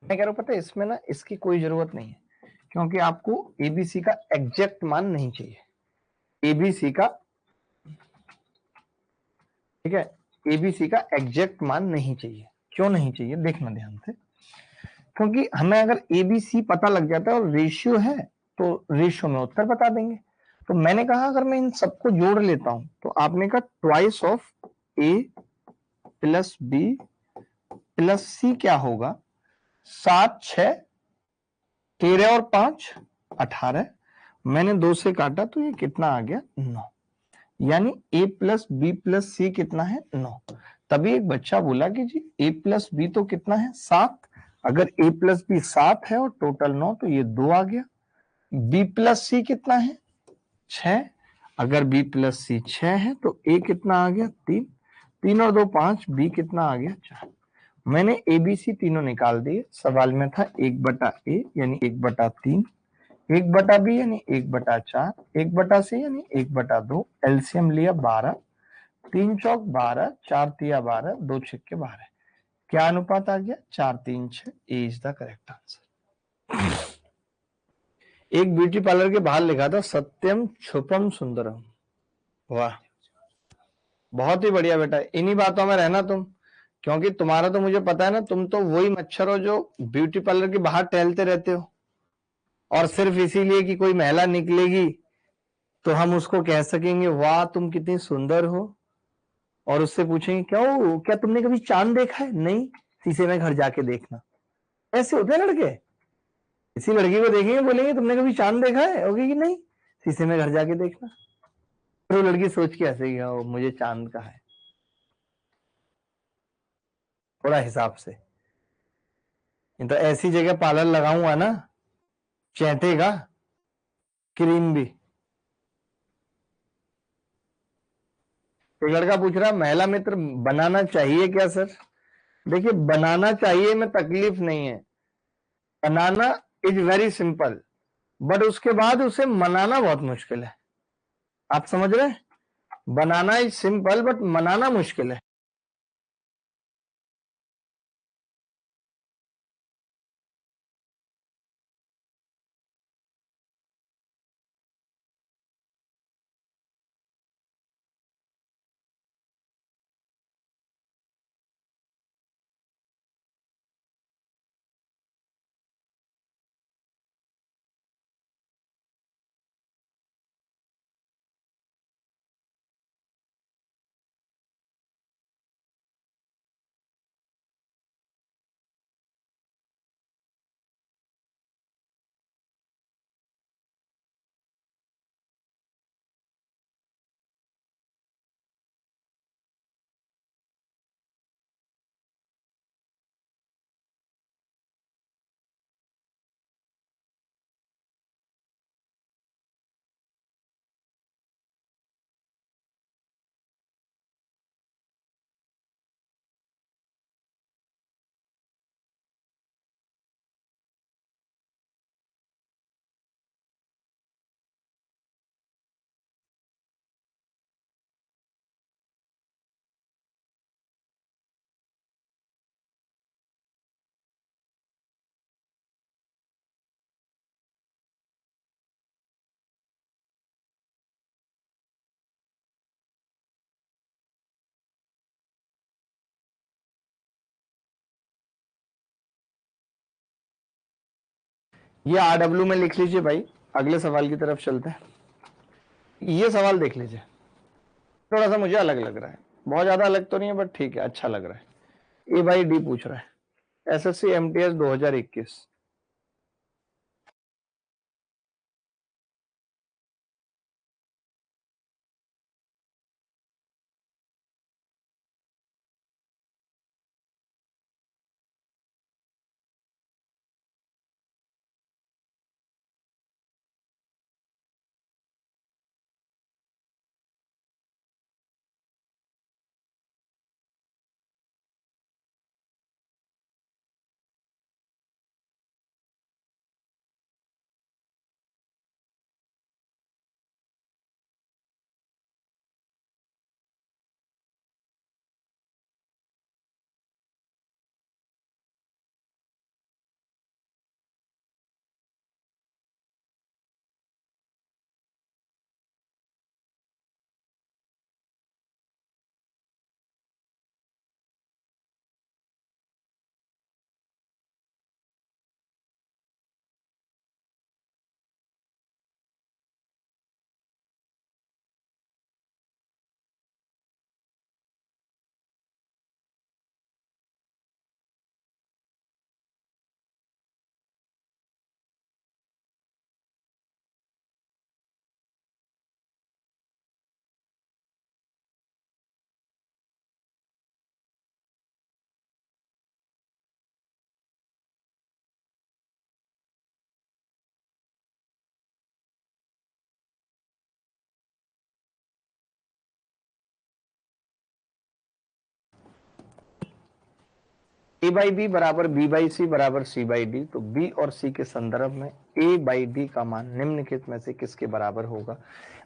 मैं कह रहा हूँ पता है इसमें ना इसकी कोई जरूरत नहीं है, क्योंकि आपको एबीसी का एग्जैक्ट मान नहीं चाहिए। एबीसी का, ठीक है, एबीसी का एग्जैक्ट मान नहीं चाहिए। क्यों नहीं चाहिए देखना ध्यान से, क्योंकि हमें अगर एबीसी पता लग जाता है और रेशियो है तो रेशियो में उत्तर बता देंगे। तो मैंने कहा अगर मैं इन सबको जोड़ लेता हूं तो आपने कहा twice of A plus B plus C क्या होगा, 7 6 13 और 5 18। मैंने 2 से काटा तो ये कितना आ गया 9, यानी a प्लस बी प्लस सी कितना है 9। तभी एक बच्चा बोला कि जी a प्लस बी तो कितना है 7, अगर a प्लस बी 7 है और टोटल 9 तो ये 2 आ गया। b प्लस सी कितना है 6, अगर b प्लस सी 6 है तो a कितना आ गया 3, 3 और 2 5, b कितना आ गया 4। मैंने ए बी सी तीनों निकाल दिए। सवाल में था 1/a यानी 1/3, 1/b यानी 1/4, 1/c यानी 1/2, एलसीएम लिया 12, 3 चौक 12, 4 तिया 12, 2 छक्के 12। क्या अनुपात आ गया 4 3 6। ए इज द करेक्ट आंसर। एक ब्यूटी पार्लर के बाहर लिखा था सत्यम छुपम सुंदरम। वाह, बहुत ही बढ़िया बेटा, इन्हीं बातों में रहना तुम, क्योंकि तुम्हारा तो मुझे पता है ना, तुम तो वही मच्छर हो जो ब्यूटी पार्लर के बाहर टहलते रहते हो, और सिर्फ इसीलिए कि कोई महिला निकलेगी तो हम उसको कह सकेंगे वाह तुम कितनी सुंदर हो, और उससे पूछेंगे क्यों, क्या तुमने कभी चांद देखा है, नहीं, शीशे में घर जाके देखना। ऐसे होते हैं लड़के, इसी लड़की को देखेंगे बोलेंगे तुमने कभी चांद देखा है, होगी कि नहीं, शीशे में घर जाके देखना। तो वो लड़की सोच के हंसेगी ओ मुझे चांद का है, थोड़ा हिसाब से। नहीं तो ऐसी जगह पार्लर लगाऊंगा ना, चैंटेगा क्रीम भी। एक लड़का पूछ रहा महिला मित्र बनाना चाहिए क्या सर। देखिए बनाना चाहिए में तकलीफ नहीं है, बनाना इज वेरी सिंपल, बट उसके बाद उसे मनाना बहुत मुश्किल है। आप समझ रहे हैं, बनाना इज सिंपल बट मनाना मुश्किल है। ये RW में लिख लीजिए भाई। अगले सवाल की तरफ चलते हैं। ये सवाल देख लीजिए, थोड़ा सा मुझे अलग लग रहा है, बहुत ज्यादा अलग तो नहीं है बट ठीक है, अच्छा लग रहा है। A/D पूछ रहा है, SSC MTS 2021। A by B बराबर बी बाई सी बराबर सी बाई डी, तो बी और सी के संदर्भ में ए बाई डी का मान निम्नलिखित में से किसके बराबर होगा।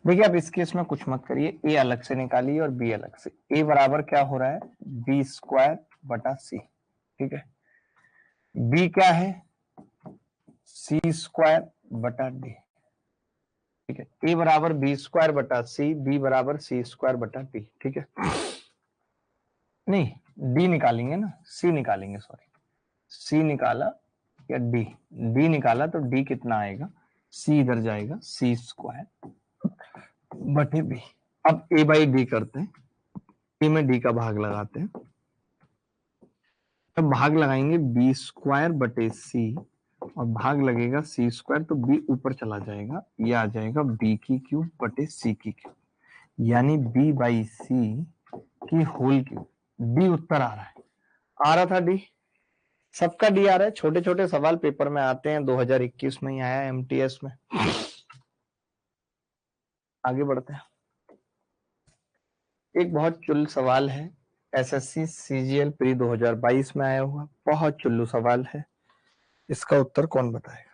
देखिए आप इस केस में कुछ मत करिए, ए अलग से निकालिए और बी अलग से। ए बराबर क्या हो रहा है, बी स्क्वायर बटा सी, ठीक है। बी क्या है, सी स्क्वायर बटा डी, ठीक है। ए बराबर बी स्क्वायर बटा सी, बी बराबर सी स्क्वायर बटा डी, ठीक है। नहीं डी निकालेंगे ना, सी निकालेंगे, सॉरी सी निकाला या डी, डी निकाला तो डी कितना आएगा, सी इधर जाएगा, सी स्क्वायर बटे बी। अब ए बाई डी करते हैं, ए में डी का भाग लगाते हैं, तब भाग लगाएंगे बी स्क्वायर बटे सी और भाग लगेगा सी स्क्वायर, तो बी ऊपर चला जाएगा, ये आ जाएगा बी की क्यूब बटे सी की क्यूब, यानी बी बाई सी की होल क्यूब। डी उत्तर आ रहा है, आ रहा था डी, सबका डी आ रहा है। छोटे छोटे सवाल पेपर में आते हैं, 2021 में ही आया एमटीएस में। आगे बढ़ते हैं, एक बहुत चुल सवाल है, एसएससी सीजीएल प्री 2022 में आया हुआ, बहुत चुल्लू सवाल है, इसका उत्तर कौन बताएगा।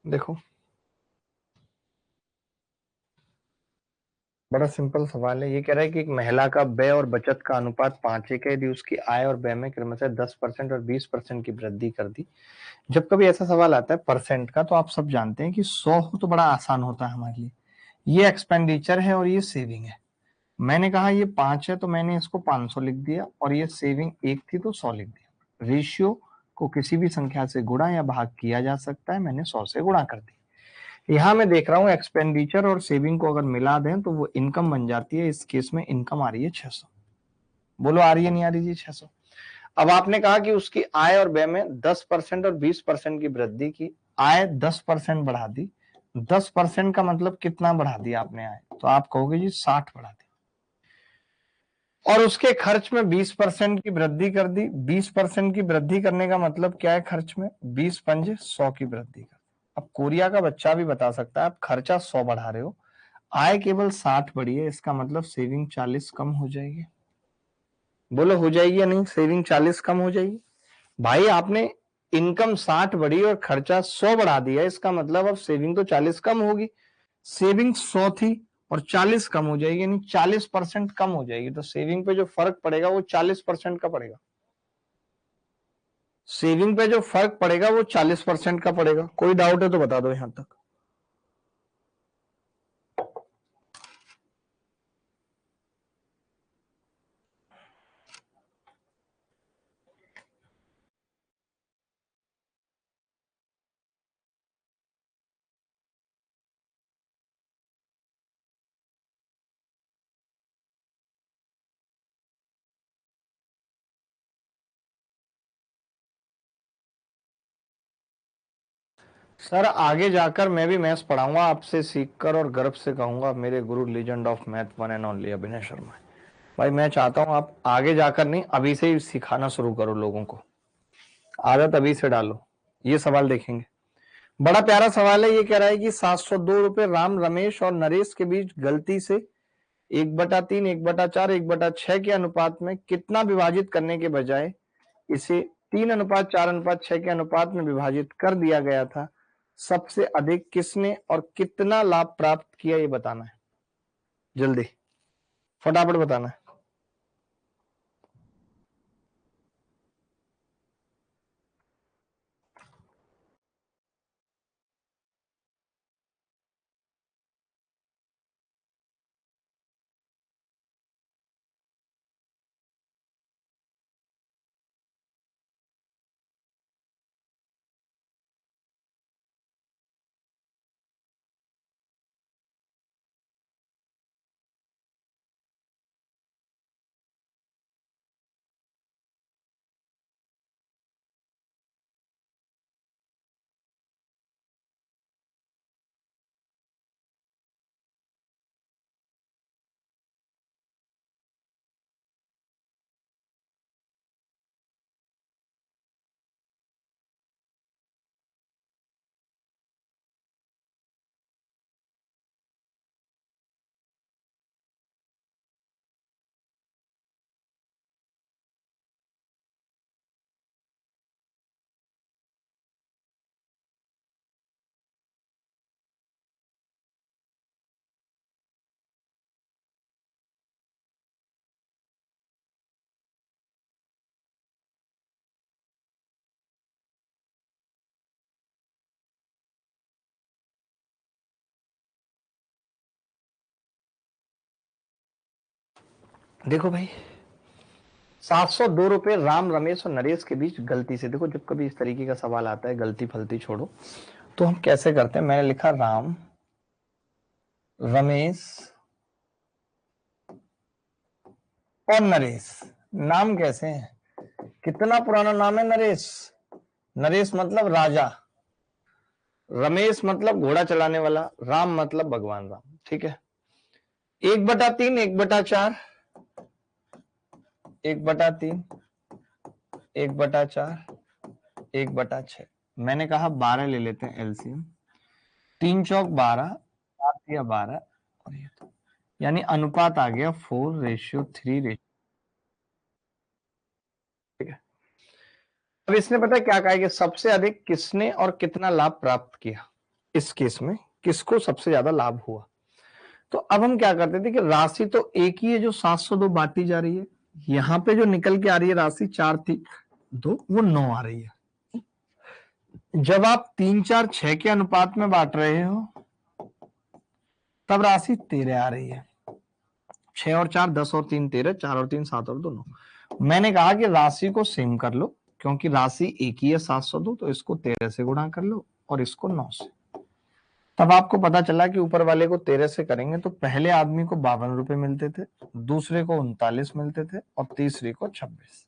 देखो बड़ा सिंपल सवाल है, ये कह रहा है कि एक महिला का व्यय और बचत का अनुपात 5:1 है, यदि उसकी आय और व्यय में क्रमशः 10% और 20% की वृद्धि कर दी। जब कभी ऐसा सवाल आता है परसेंट का, तो आप सब जानते हैं कि 100 हो तो बड़ा आसान होता है हमारे लिए। ये एक्सपेंडिचर है और ये सेविंग है। मैंने कहा ये 5 है तो मैंने इसको 500 लिख दिया, और ये सेविंग 1 थी तो 100 लिख दिया। रेशियो को किसी भी संख्या से गुणा या भाग किया जा सकता है, मैंने 100 से गुणा कर दी। यहां मैं देख रहा हूं एक्सपेंडिचर और सेविंग को अगर मिला दें तो वो इनकम बन जाती है। इस केस में इनकम आ रही है 600। बोलो आ रही है नहीं आ रही जी 600। अब आपने कहा कि उसकी आय और व्यय में 10% और 20% की वृद्धि की। आय 10% बढ़ा दी, 10% का मतलब कितना बढ़ा दिया आपने आय, तो आप कहोगे जी 60 बढ़ा दी। और उसके खर्च में 20% की वृद्धि कर दी। 20% की वृद्धि करने का मतलब क्या है, खर्च में 20 पंजे 100 की वृद्धि कर। अब कोरिया का बच्चा भी बता सकता है, आप खर्चा 100 बढ़ा रहे हो, आय केवल 60 बढ़ी है, इसका मतलब सेविंग 40 कम हो जाएगी। बोलो हो जाएगी या नहीं, सेविंग 40 कम हो जाएगी। भाई आपने इनकम 60 बढ़ी और खर्चा 100 बढ़ा दिया, इसका मतलब अब सेविंग तो 40 कम होगी। सेविंग 100 थी और 40 कम हो जाएगी, यानी 40% कम हो जाएगी। तो सेविंग पे जो फर्क पड़ेगा वो 40% का पड़ेगा। सेविंग पे जो फर्क पड़ेगा वो 40% का पड़ेगा। कोई डाउट है तो बता दो यहां तक। सर आगे जाकर मैं भी मैथ्स पढ़ाऊंगा, आपसे सीखकर और गर्व से कहूंगा मेरे गुरु legend of math one and only अभिनय शर्मा। भाई मैं चाहता हूं आप आगे जाकर नहीं, अभी से ही सिखाना शुरू करो लोगों को, आदत अभी से डालो। ये सवाल देखेंगे, बड़ा प्यारा सवाल है। ये कह रहा है कि 702 रुपए राम, रमेश और नरेश के बीच गलती से 1/3, 1/4, 1/6 के अनुपात में कितना विभाजित करने के बजाय इसे 3:4:6 के अनुपात में विभाजित कर दिया गया था। सबसे अधिक किसने और कितना लाभ प्राप्त किया, ये बताना है। जल्दी फटाफट बताना है। देखो भाई, 702 रुपए राम, रमेश और नरेश के बीच गलती से। देखो, जब कभी इस तरीके का सवाल आता है, गलती फलती छोड़ो, तो हम कैसे करते हैं। मैंने लिखा राम, रमेश और नरेश। नाम कैसे हैं, कितना पुराना नाम है नरेश। नरेश मतलब राजा, रमेश मतलब घोड़ा चलाने वाला, राम मतलब भगवान राम। ठीक है। 1/3, 1/4, 1/3, 1/4, 1/6। मैंने कहा 12 ले लेते हैं एलसीएम। 3 चौक 12, 7 या 12, और ये तो यानी अनुपात आ गया 4:3। ठीक है। अब इसने पता है क्या कहा कि सबसे अधिक किसने और कितना लाभ प्राप्त किया। इस केस में किसको सबसे ज्यादा लाभ हुआ। तो अब हम क्या करते थे कि राशि तो एक ही है जो 702 बांटी जा रही है। यहां पे जो निकल के आ रही है राशि 4, 3, 2, वो 9 आ रही है। जब आप 3, 4, 6 के अनुपात में बांट रहे हो तब राशि 13 आ रही है। 6 और 4 10 और 3 13, 4 और 3 7 और 2 9। मैंने कहा कि राशि को सेम कर लो, क्योंकि राशि एक ही है 702, तो इसको 13 से गुणा कर लो और इसको 9 से। तब आपको पता चला कि ऊपर वाले को 13 से करेंगे तो पहले आदमी को 52 रुपए मिलते थे, दूसरे को 39 मिलते थे और तीसरे को 26।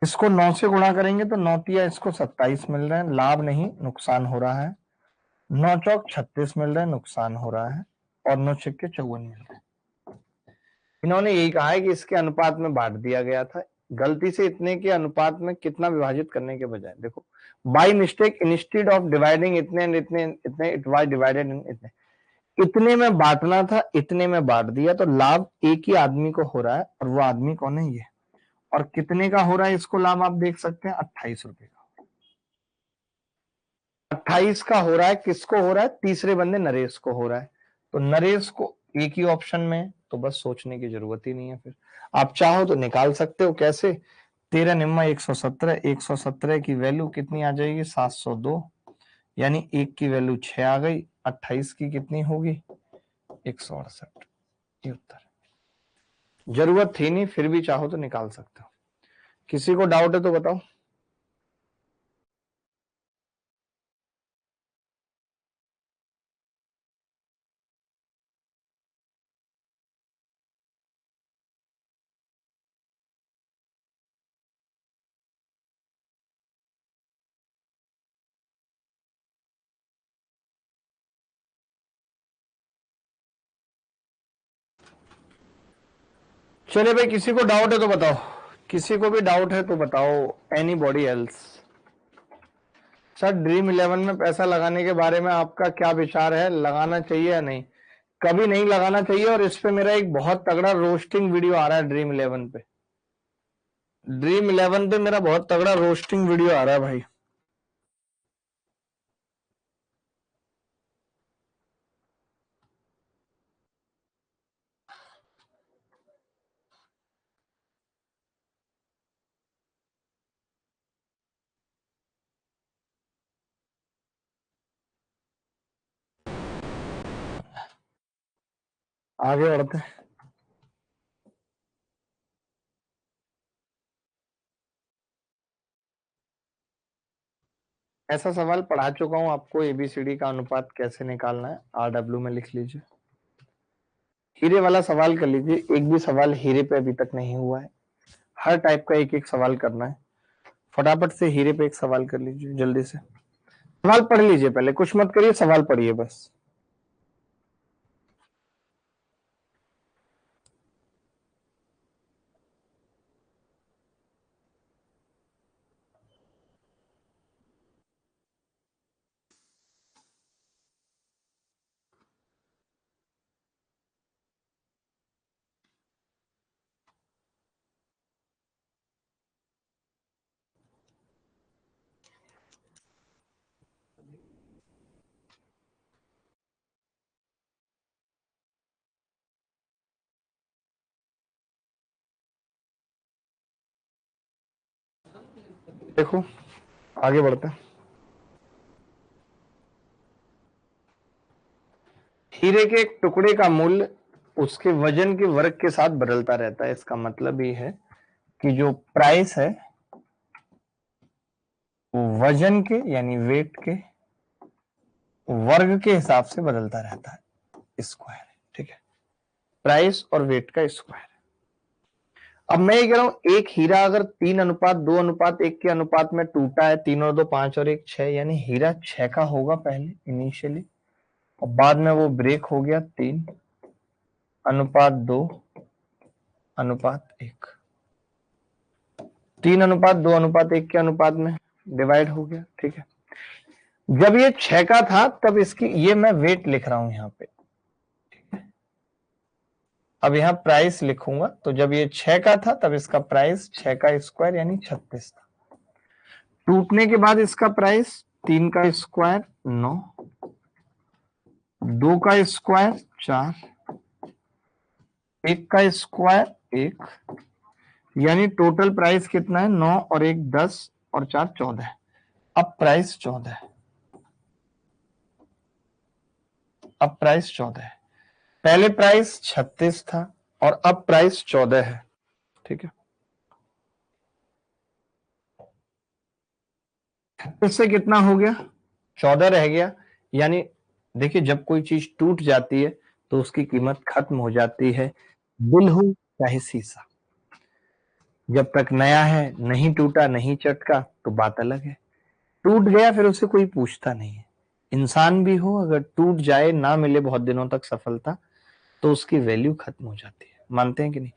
इसको 9 से गुणा करेंगे तो 9 तिया इसको 27 मिल रहे हैं, लाभ नहीं नुकसान हो रहा है। 9 चौक 36 मिल रहे हैं, नुकसान हो रहा है। और 9 छक्के 54 मिल रहे हैं। इन्होंने यही कहा है कि इसके अनुपात में बांट दिया गया था। गलती से इतने के अनुपात में कितना विभाजित करने के बजाय, देखो, by mistake instead of dividing इतने इतने इतने, इट वाज डिवाइडेड इन इतने। इतने में बांटना था, इतने में बांट दिया, तो लाभ एक ही आदमी को हो रहा है, और वो आदमी कौन है, ये। और कितने का हो रहा है इसको लाभ, आप देख सकते हैं 28 रुपए का। 28 का हो रहा है, किसको हो रहा है, तीसरे बंदे नरेश को हो रहा है। तो नरेश को एक ही ऑप्शन में, तो बस सोचने की जरूरत ही नहीं है। फिर आप चाहो तो निकाल सकते हो। कैसे, 13 निम्मा 117, 117 की वैल्यू कितनी आ जाएगी, 702, यानी एक की वैल्यू 6 आ गई। 28 की कितनी होगी, 168। ये उत्तर। जरूरत थी नहीं, फिर भी चाहो तो निकाल सकते हो। किसी को डाउट है तो बताओ। चले भाई, किसी को डाउट है तो बताओ। किसी को भी डाउट है तो बताओ। Any body else. Sir dream 11 में पैसा लगाने के बारे में आपका क्या विचार है, लगाना चाहिए या नहीं? कभी नहीं लगाना चाहिए। और इस पे मेरा एक बहुत तगड़ा रोस्टिंग वीडियो आ रहा है ड्रीम 11 पे। ड्रीम 11 पे मेरा बहुत तगड़ा रोस्टिंग वीडियो आ रहा है भाई। आगे बढ़ते हैं। ऐसा सवाल पढ़ा चुका हूं आपको, एबीसीडी का अनुपात कैसे निकालना है, आरडब्ल्यू में लिख लीजिए। हीरे वाला सवाल कर लीजिए, एक भी सवाल हीरे पे अभी तक नहीं हुआ है। हर टाइप का एक एक सवाल करना है। फटाफट से हीरे पे एक सवाल कर लीजिए जल्दी से। सवाल पढ़ लीजिए, पहले कुछ मत करिए, सवाल पढ़िए बस। देखो आगे बढ़ते हैं। हीरे के एक टुकड़े का मूल्य उसके वजन के वर्ग के साथ बदलता रहता है। इसका मतलब ये है कि जो प्राइस है वो वजन के यानी वेट के वर्ग के हिसाब से बदलता रहता है। स्क्वायर, ठीक है, प्राइस और वेट का स्क्वायर। अब मैं ये कह रहा हूं, एक हीरा अगर 3:2:1 के अनुपात में टूटा है, 3 और 2 5 और 1 6, यानी हीरा 6 का होगा पहले इनिशियली, और बाद में वो ब्रेक हो गया 3:2:1, 3:2:1 के अनुपात में डिवाइड हो गया, ठीक है। जब ये 6 का था तब इसकी, ये मैं वेट लिख रहा हूं यहां पे, अब यहां प्राइस लिखूंगा, तो जब ये 6 का था तब इसका प्राइस 6 का स्क्वायर यानी 36 था। टूटने के बाद इसका प्राइस 3 का स्क्वायर 9, 2 का स्क्वायर 4, 1 का स्क्वायर 1, यानी टोटल प्राइस कितना है, 9 और 1 10 और 4 14। अब प्राइस 14 है, अब प्राइस 14 है। पहले प्राइस 36 था और अब प्राइस 14 है, ठीक है। इससे कितना हो गया, 14 रह गया। यानी देखिए, जब कोई चीज टूट जाती है तो उसकी कीमत खत्म हो जाती है। दिल हो चाहे शीशा, जब तक नया है, नहीं टूटा नहीं चटका, तो बात अलग है। टूट गया फिर उसे कोई पूछता नहीं है। इंसान भी हो, अगर टूट जाए, ना मिले बहुत दिनों तक सफलता, तो उसकी वैल्यू खत्म हो जाती है। मानते हैं कि नहीं?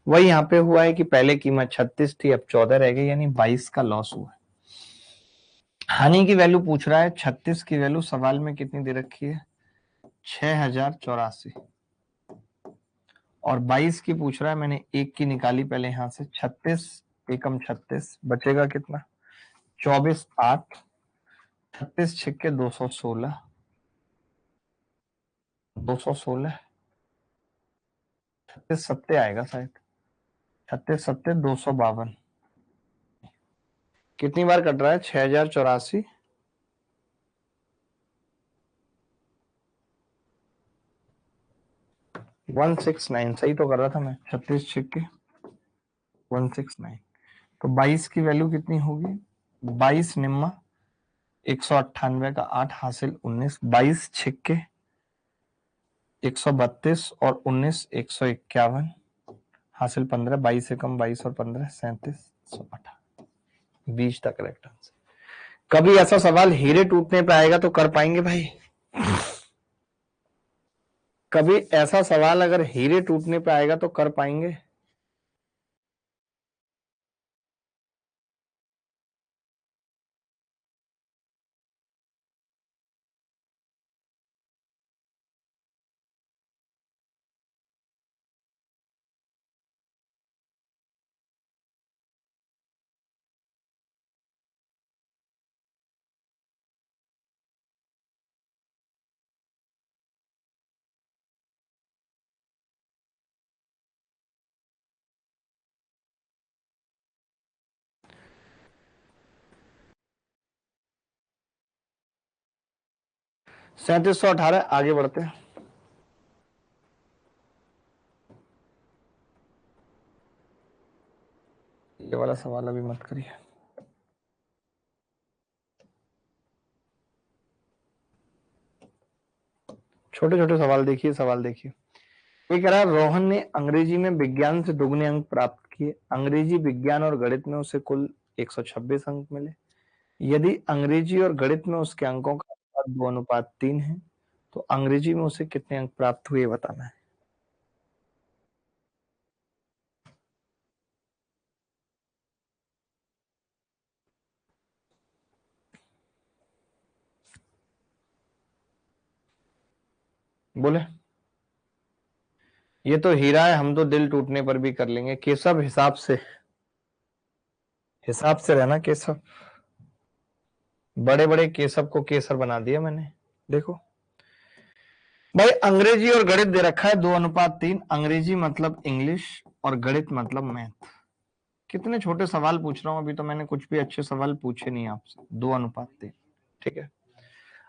वही यहाँ पे हुआ है कि पहले कीमत 36 थी, अब 14 रह गई, यानी 22 का लॉस हुआ है। हानि की वैल्यू पूछ रहा है, 36 की वैल्यू सवाल में कितनी दे रखी है, 6084, और 22 की पूछ रहा है। मैंने एक की निकाली पहले यहां से, 36 एकम 36 बचेगा कितना, 24 8, 36 छिक्के 216, 216, 36 सत्ते आएगा शायद, 36 सत्ते 252। कितनी बार कट रहा है, 6084, 169, सही तो कर रहा था मैं, 36 छिक्के 169। तो 22 की वैल्यू कितनी होगी, 22 निम्मा 198 का 8 हासिल 19, 22 छिक्के 132 और 19 151 हासिल 15, 22 से कम 22 और 15 37, 118, 20 तक करेक्ट आंसर। कभी ऐसा सवाल हीरे टूटने पे आएगा तो कर पाएंगे भाई? कभी ऐसा सवाल अगर हीरे टूटने पे आएगा तो कर पाएंगे? 3718 आगे बढ़ते हैं। ये वाला सवाल अभी मत करिए। छोटे छोटे सवाल देखिए, सवाल देखिए। ये कह रहा है रोहन ने अंग्रेजी में विज्ञान से दुगने अंक प्राप्त किए। अंग्रेजी, विज्ञान और गणित में उसे कुल 126 अंक मिले। यदि अंग्रेजी और गणित में उसके अंकों का अनुपात 2:3 है तो अंग्रेजी में उसे कितने अंक प्राप्त हुए बताना है। बोले ये तो हीरा है, हम तो दिल टूटने पर भी कर लेंगे। केशव हिसाब से रहना केशव। बड़े बड़े केशव को केसर बना दिया मैंने। देखो भाई, अंग्रेजी और गणित दे रखा है 2:3। अंग्रेजी मतलब इंग्लिश और गणित मतलब मैथ। कितने छोटे सवाल पूछ रहा हूं, अभी तो मैंने कुछ भी अच्छे सवाल पूछे नहीं आपसे। 2:3, ठीक है।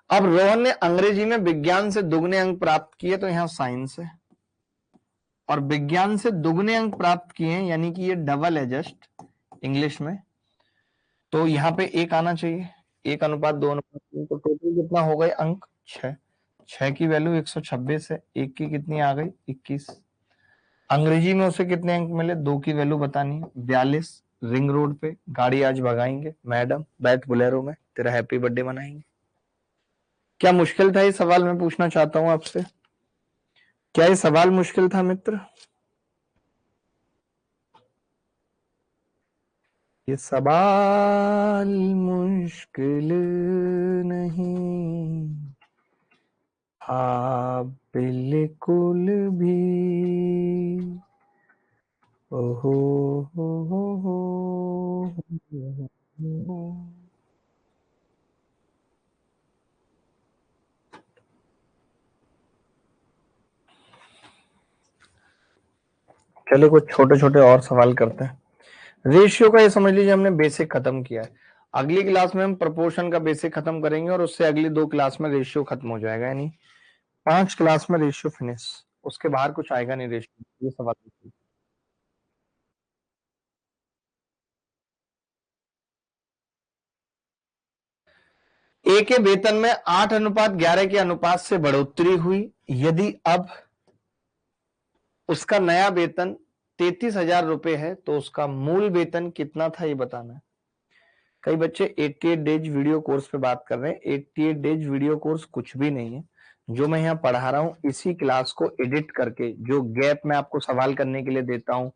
अब रोहन ने अंग्रेजी में विज्ञान से दुगने अंक प्राप्त किए, तो यहां साइंस है। और विज्ञान से दुगने अंक प्राप्त किए यानी कि ये डबल है जस्ट इंग्लिश में, तो यहाँ पे 1 आना चाहिए। 1:2:3, तो टोटल कितना हो गए अंक? 6। 6 की वैल्यू 126 है। 1 की कितनी आ गई? 21। अंग्रेजी में उसे कितने अंक मिले? 2 की वैल्यू बतानी है। 42। रिंग रोड पे गाड़ी आज भगाएंगे, मैडम बैठ बोलेरो में, तेरा हैप्पी बर्थडे मनाएंगे। क्या मुश्किल था ये सवाल? मैं पूछना चाहता हूं आपसे, क्या ये सवाल मुश्किल था मित्र? ये सवाल मुश्किल नहीं, हाँ बिल्कुल भी। ओहो हो। चलिए कुछ छोटे छोटे और सवाल करते हैं। रेशियो का ये समझ लीजिए हमने बेसिक खत्म किया है। अगली क्लास में हम प्रोपोर्शन का बेसिक खत्म करेंगे और उससे अगली 2 क्लास में रेशियो खत्म हो जाएगा, यानी 5 क्लास में रेशियो फिनिश। उसके बाहर कुछ आएगा नहीं रेशियो। ये सवाल देखिए। ए के वेतन में 8:11 के अनुपात से बढ़ोतरी हुई। यदि अब उसका नया वेतन 33,000 रुपए है तो उसका मूल वेतन कितना था ये बताना है। कई बच्चे 88 डेज वीडियो कोर्स पे बात कर रहे हैं। 88 डेज वीडियो कोर्स कुछ भी नहीं है। जो मैं यहाँ पढ़ा रहा हूँ इसी क्लास को एडिट करके, जो गैप मैं आपको सवाल करने के लिए देता हूँ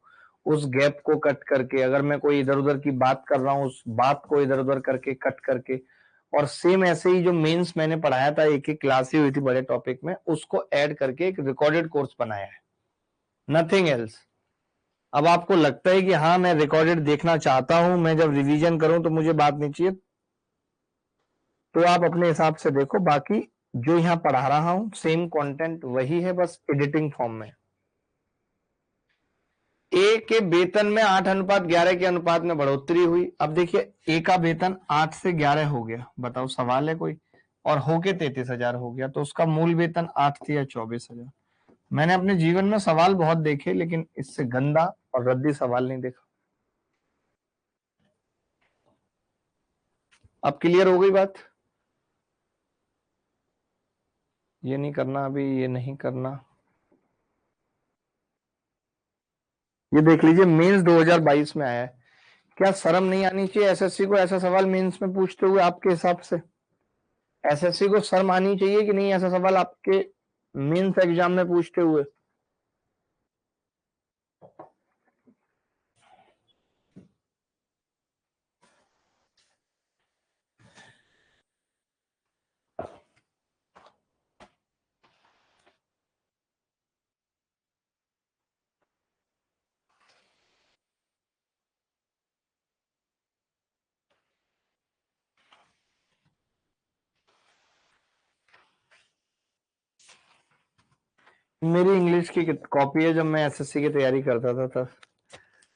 उस गैप को कट करके, अगर मैं कोई इधर उधर की बात कर रहा हूँ उस बात को इधर उधर करके कट करके, और सेम ऐसे ही जो मेंस मैंने पढ़ाया था, एक एक क्लास ही हुई थी बड़े टॉपिक में, उसको ऐड करके एक रिकॉर्डेड कोर्स बनाया है, नथिंग एल्स। अब आपको लगता है कि हाँ मैं रिकॉर्डेड देखना चाहता हूं, मैं जब रिवीजन करूं तो मुझे बात नहीं चाहिए, तो आप अपने हिसाब से देखो। बाकी जो यहाँ पढ़ा रहा हूं सेम कंटेंट वही है, बस एडिटिंग फॉर्म में। ए के वेतन में 8:11 के अनुपात में बढ़ोतरी हुई। अब देखिए ए का वेतन 8 से 11 हो गया, बताओ सवाल है कोई? और होके 33,000 हो गया, तो उसका मूल वेतन 8 थी या 24,000? मैंने अपने जीवन में सवाल बहुत देखे लेकिन इससे गंदा और रद्दी सवाल नहीं देखा। अब क्लियर हो गई बात? ये नहीं करना अभी, ये नहीं करना। ये देख लीजिए मेंस 2022 में आया है। क्या शर्म नहीं आनी चाहिए एसएससी को ऐसा सवाल मेंस में पूछते हुए? आपके हिसाब से एसएससी को शर्म आनी चाहिए कि नहीं ऐसा सवाल आपके मेंस एग्जाम में पूछते हुए? मेरी इंग्लिश की कॉपी है जब मैं एसएससी की तैयारी करता था तब।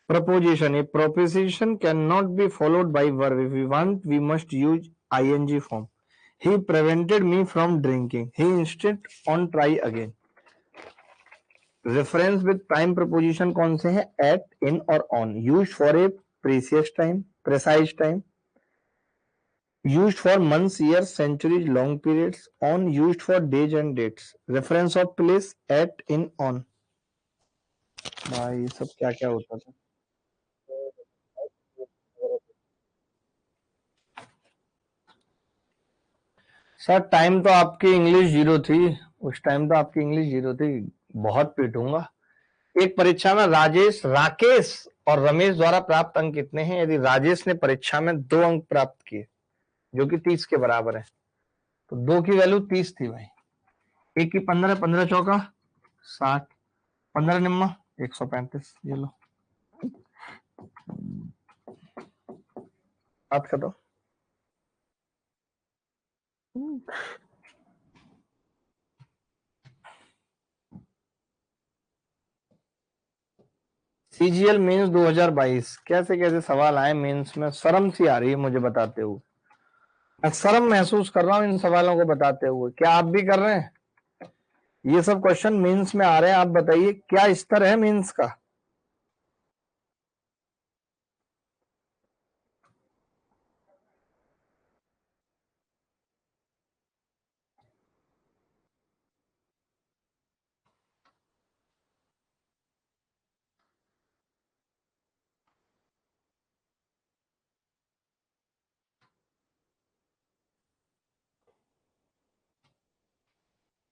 Proposition, a proposition can not be followed by verb, if we want we must use ING form. He prevented me from drinking. He insisted on try again. Reference with prime preposition कौन से हैं? एट, इन और on. Used for a precious time, precise time. Used for months, years, centuries, long periods. On, used for days and dates. Reference of place, at, in, on. भाई ये सब क्या क्या होता था. सर टाइम तो आपकी इंग्लिश जीरो थी. उस टाइम तो आपकी इंग्लिश जीरो थी. बहुत पीटूंगा. एक परीक्षा में राजेश, राकेश और रमेश द्वारा प्राप्त अंक कितने हैं? यदि राजेश ने परीक्षा में 2 अंक प्राप्त किए जो कि 30 के बराबर है, तो 2 की वैल्यू 30 थी भाई. एक की 15, 15 चौका 60, 15 निम्मा 135. ये लो बात कर दो. सीजीएल मेंस 2022 कैसे कैसे सवाल आए मेंस में. शर्म सी आ रही है मुझे बताते हुए. मैं शर्म महसूस कर रहा हूं इन सवालों को बताते हुए. क्या आप भी कर रहे हैं? ये सब क्वेश्चन मेंस में आ रहे हैं. आप बताइए क्या स्तर है मेंस का.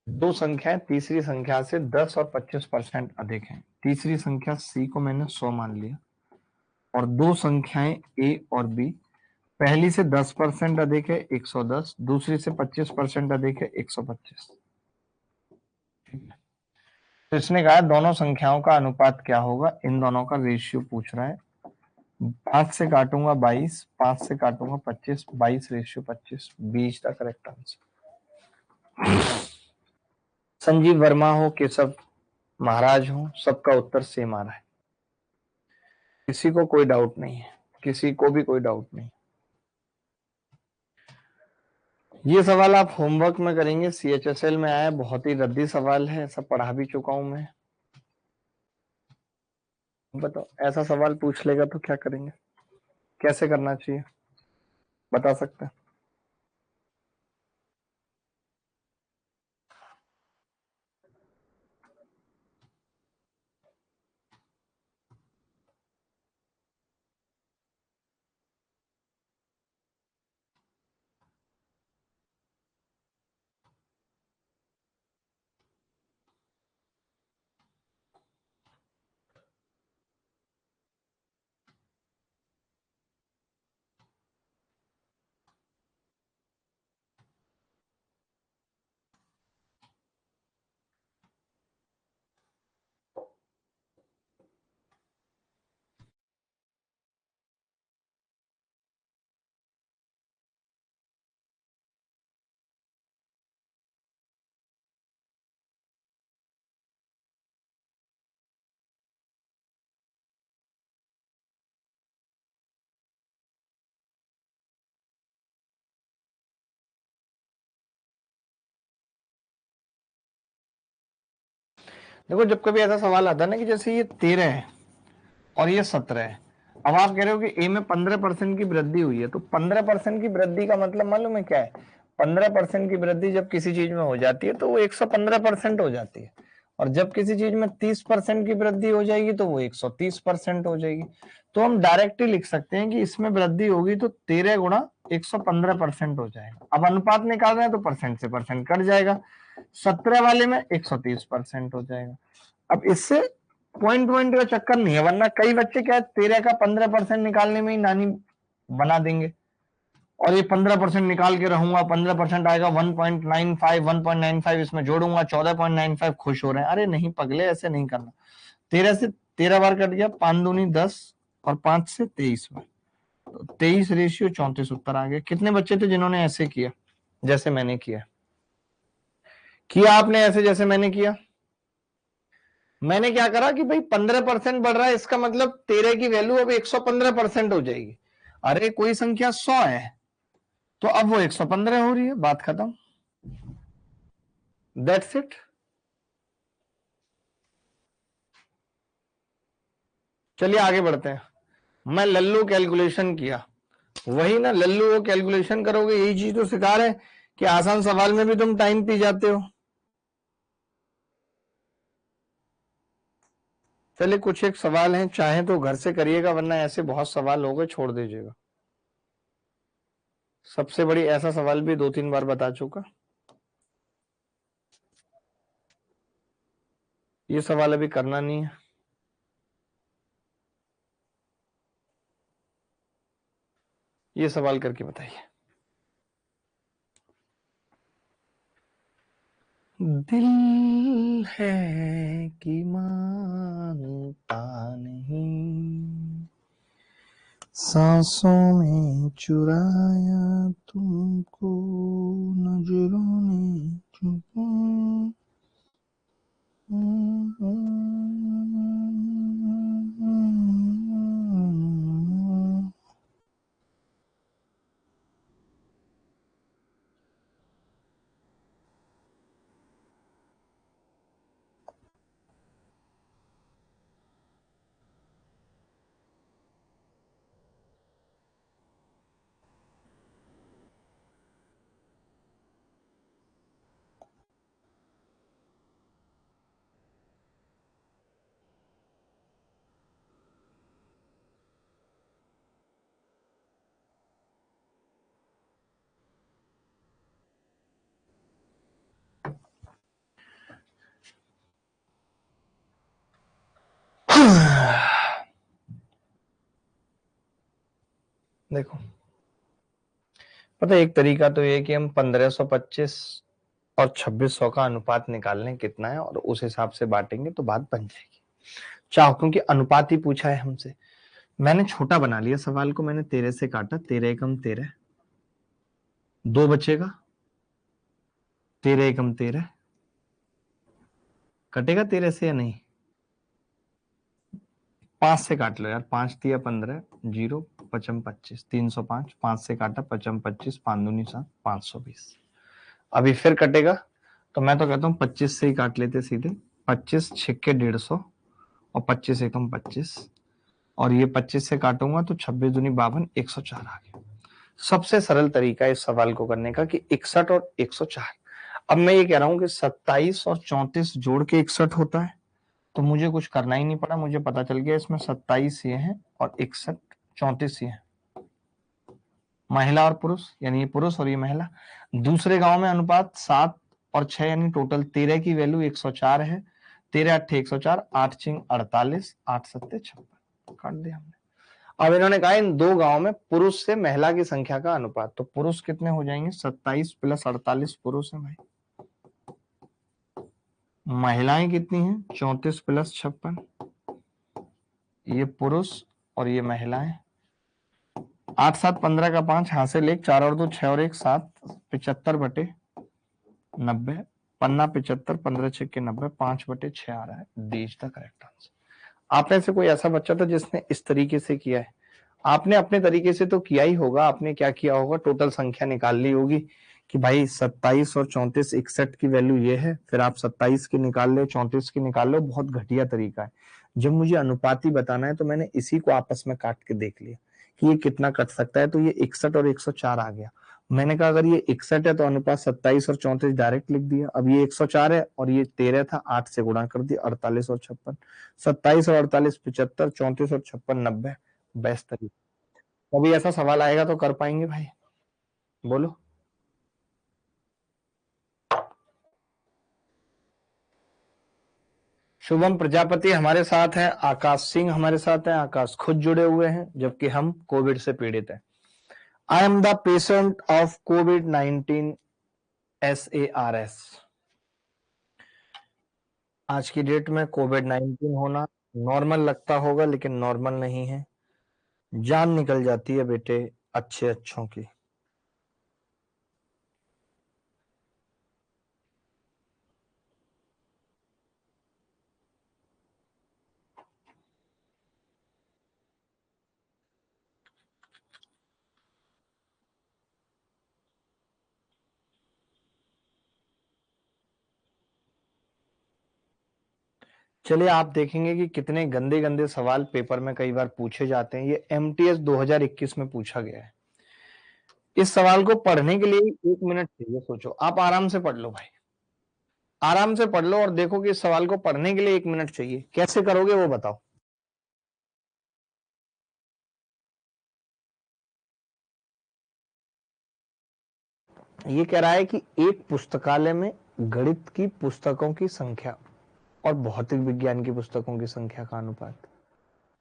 दो संख्याएं तीसरी संख्या से 10 और 25% अधिक हैं. तीसरी संख्या सी को मैंने 100 मान लिया और दो संख्याएं ए और बी. पहली से 10% अधिक है 110, दूसरी से 25% अधिक है 125. तो इसने कहा दोनों संख्याओं का अनुपात क्या होगा. इन दोनों का रेशियो पूछ रहा है. 5 से काटूंगा 22, 5 से काटूंगा 25, 22 ratio 25. B is the correct answer. Sanjeev Verma हो, केशव महाराज हो, सबका उत्तर सेम आ रहा है. किसी को कोई डाउट नहीं है. किसी को भी कोई डाउट नहीं. ये सवाल आप होमवर्क में करेंगे. सीएचएसएल में आया, बहुत ही रद्दी सवाल है. सब पढ़ा भी चुका हूं मैं. बताओ ऐसा सवाल पूछ लेगा तो क्या करेंगे. कैसे करना चाहिए बता सकते हैं. देखो जब कभी ऐसा सवाल आता है ना कि जैसे ये 13 है और ये 17 है. अब आप कह रहे हो कि ए में 15% की वृद्धि हुई है. तो 15% की वृद्धि का मतलब मालूम है क्या है. 15% की वृद्धि जब किसी चीज में हो जाती है तो वो 115% हो जाती है. और जब किसी चीज में 30% की वृद्धि हो जाएगी तो वो 130% हो जाएगी. तो हम डायरेक्टली लिख सकते हैं कि इसमें वृद्धि होगी तो 13 गुणा 115% हो जाएगा. अब अनुपात निकाल रहे हैं तो परसेंट से परसेंट कट जाएगा. 17 वाले में 130% हो जाएगा. अब इससे पॉइंट पॉइंट का चक्कर नहीं है. वरना कई बच्चे क्या है 13 का 15% निकालने में ही नानी बना देंगे. और ये 15% निकाल के रहूंगा, 15% आएगा 1.95, 1.95 इसमें जोड़ूंगा 14.95, खुश हो रहे हैं. अरे नहीं पगले, ऐसे नहीं करना. 13 से 13 बार कट गया, 5 दूनी 10 और 5 से 23 बार. तो 23 रेशियो 34 उत्तर आ गया. कितने बच्चे थे जिन्होंने ऐसे किया जैसे मैंने किया. आपने ऐसे जैसे मैंने किया. मैंने क्या करा कि भाई 15% बढ़ रहा है, इसका मतलब 13 की वैल्यू अब 115% हो जाएगी. अरे कोई संख्या 100 है तो अब वो 115 हो रही है, बात खत्म। That's it. चलिए आगे बढ़ते हैं। मैं लल्लू कैलकुलेशन किया, वही ना, लल्लू वो कैलकुलेशन करोगे, यही चीज तो सिखा रहे हैं कि आसान सवाल में भी तुम टाइम पी जाते हो। चलिए कुछ एक सवाल हैं, चाहे तो घर से करिएगा, वरना ऐसे बहुत सवाल हो गए, छोड़ दीजिएगा। सबसे बड़ी ऐसा सवाल भी 2-3 बार बता चुका। ये सवाल अभी करना नहीं है। ये सवाल करके बताइए। दिल है कि मानता नहीं, सांसों में चुराया तुमको, नजरों ने छुपा। देखो, पता है एक तरीका तो ये है कि हम 1525 और 2600 का अनुपात निकाल लें कितना है, और उस हिसाब से बांटेंगे तो बात बन जाएगी। चाहो, क्योंकि अनुपात ही पूछा है हमसे। मैंने छोटा बना लिया सवाल को, मैंने 13 से काटा, 13 एकम 13, 2 बचेगा, 13 एकम 13, कटेगा 13 से या नहीं? 5 से काट लो यार, 5 दिया 15, 0 पचम 25, 305, 5 से काटा, पचम 25, 5 दूनी 7, 520। अभी फिर कटेगा, तो मैं तो कहता हूँ 25 से ही काट लेते सीधे। 25 छिक्के 150 और 25 एकम 25, और ये 25 से काटूंगा तो 26 दूनी 52, 104 आ गया। सबसे सरल तरीका इस सवाल को करने का कि 61 और 104। अब मैं ये कह रहा हूं कि 27 और 34 जोड़ के 61 होता है, तो मुझे कुछ करना ही नहीं पड़ा, मुझे पता चल गया इसमें 27 ये है और 61 34 ये है। महिला और पुरुष, यानी ये पुरुष और ये महिला। दूसरे गांव में अनुपात 7 और 6, यानी टोटल 13 की वैल्यू 104 है। 13 अट्ठे 104, 8 चिंग 48, 8 सत्ते 56, काट दिया हमने। अब इन्होंने कहा इन दो गांव में पुरुष से महिला की संख्या का अनुपात, तो पुरुष कितने हो जाएंगे? 27 प्लस 48 पुरुष है भाई। महिलाएं कितनी हैं? 34 प्लस 56, ये पुरुष और ये महिलाएं। 8 7 15 का 5, हासिल 1, 4 और 2 6 और 1 7, 75 बटे 90, पन्ना 75, 15 छक्के 90, 5 बटे 6 आ रहा है। These the correct answer. आप में से कोई ऐसा बच्चा था जिसने इस तरीके से किया है? आपने अपने तरीके से तो किया ही होगा। आपने क्या किया होगा? टोटल संख्या निकाल ली होगी कि भाई 27 और 34 61 की वैल्यू ये है, फिर आप 27 की निकाल लो, 34 की निकाल लो। बहुत घटिया तरीका है। जब मुझे अनुपाती बताना है तो मैंने इसी को आपस में काट के देख लिया कि ये कितना कट सकता है, तो ये 61 और 104 आ गया। मैंने कहा अगर ये 61 है तो अनुपात 27 और 34 डायरेक्ट लिख दिया। अब ये 104 है और ये 13 था, 8 से गुणा कर दिया, 48 और 56, 27 और 48 75, 34 और 56 90। बेस्ट तरीका। कभी ऐसा सवाल आएगा तो कर पाएंगे भाई? बोलो। शुभम प्रजापति हमारे साथ हैं, आकाश सिंह हमारे साथ हैं। आकाश खुद जुड़े हुए हैं, जबकि हम कोविड से पीड़ित हैं। I am the patient of covid, SARS। आज की डेट में कोविड-19 होना नॉर्मल लगता होगा, लेकिन नॉर्मल नहीं है। जान निकल जाती है बेटे अच्छे अच्छों की। चलिए आप देखेंगे कि कितने गंदे गंदे सवाल पेपर में कई बार पूछे जाते हैं। ये एमटीएस 2021 में पूछा गया है। इस सवाल को पढ़ने के लिए 1 मिनट चाहिए। सोचो, आप आराम से पढ़ लो भाई, आराम से पढ़ लो और देखो कि इस सवाल को पढ़ने के लिए 1 मिनट चाहिए। कैसे करोगे वो बताओ। ये कह रहा है कि एक पुस्तकालय में गणित की पुस्तकों की संख्या और भौतिक विज्ञान की पुस्तकों की संख्या का अनुपात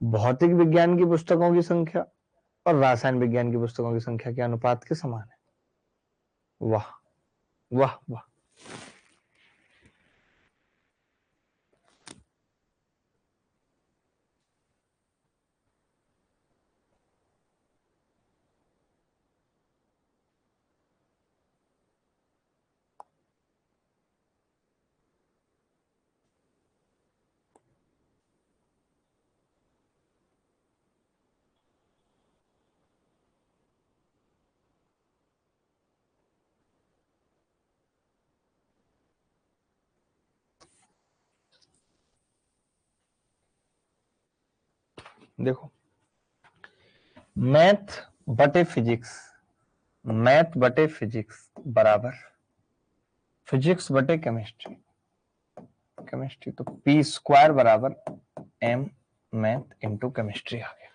भौतिक विज्ञान की पुस्तकों की संख्या और रासायन विज्ञान की पुस्तकों की संख्या के अनुपात के समान है। वाह वाह वाह। देखो, मैथ बटे फिजिक्स बराबर फिजिक्स बटे केमिस्ट्री। केमिस्ट्री तो पी स्क्वायर बराबर एम मैथ इंटू केमिस्ट्री आ गया।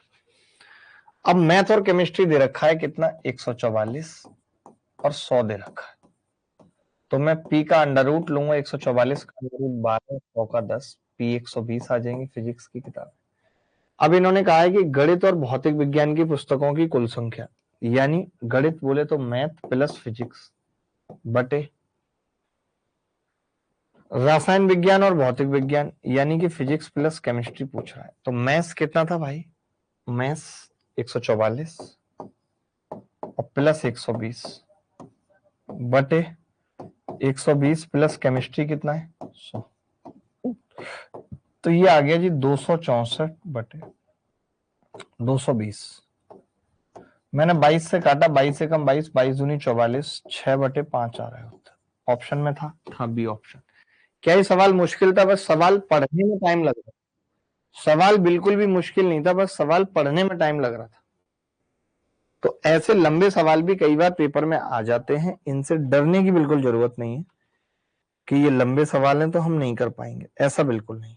अब मैथ और केमिस्ट्री दे रखा है कितना, 144 और 100 दे रखा है। तो मैं पी का अंडर रूट लूंगा, 144 का अंडर रूट 12, 100 का 10, पी 120 आ जाएंगी फिजिक्स की किताब। अब इन्होंने कहा है कि गणित और भौतिक विज्ञान की पुस्तकों की कुल संख्या, यानी गणित बोले तो मैथ प्लस फिजिक्स बटे रासायन विज्ञान और भौतिक विज्ञान यानी कि फिजिक्स प्लस केमिस्ट्री पूछ रहा है। तो मैथ्स कितना था भाई, मैथ्स 144 और प्लस 120 बटे 120 प्लस केमिस्ट्री कितना है 100। तो ये आ गया जी 264 बटे 220। मैंने 22 से काटा, 22 से कम 22, 22 दूनी 44, 6 बटे 5 आ रहा है उत्तर। ऑप्शन में था बी ऑप्शन। क्या ये सवाल मुश्किल था? बस सवाल पढ़ने में टाइम लग रहा था। सवाल बिल्कुल भी मुश्किल नहीं था, बस सवाल पढ़ने में टाइम लग रहा था। तो ऐसे लंबे सवाल भी कई बार पेपर में आ जाते हैं, इनसे डरने की बिल्कुल जरूरत नहीं है कि ये लंबे सवाल हैं तो हम नहीं कर पाएंगे, ऐसा बिल्कुल नहीं।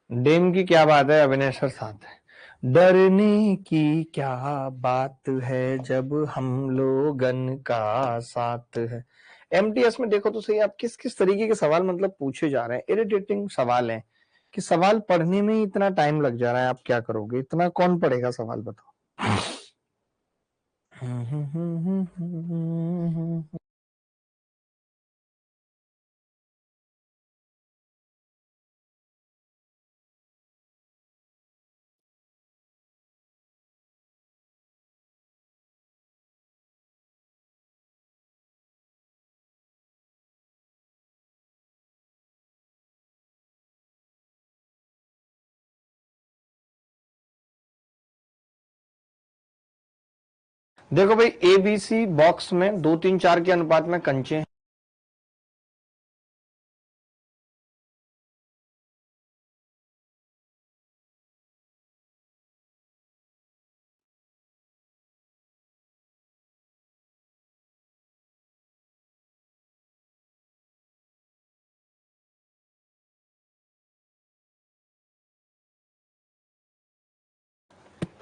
डेम की क्या बात है, अविनाश सर साथ है। डरने की क्या बात है जब हम लोगन का साथ है। एमटीएस में देखो तो सही, आप किस किस तरीके के सवाल मतलब पूछे जा रहे हैं। इरिटेटिंग सवाल है कि सवाल पढ़ने में ही इतना टाइम लग जा रहा है, आप क्या करोगे? इतना कौन पढ़ेगा सवाल, बताओ। देखो भाई, एबीसी बॉक्स में 2 3 4 के अनुपात में कंचे हैं।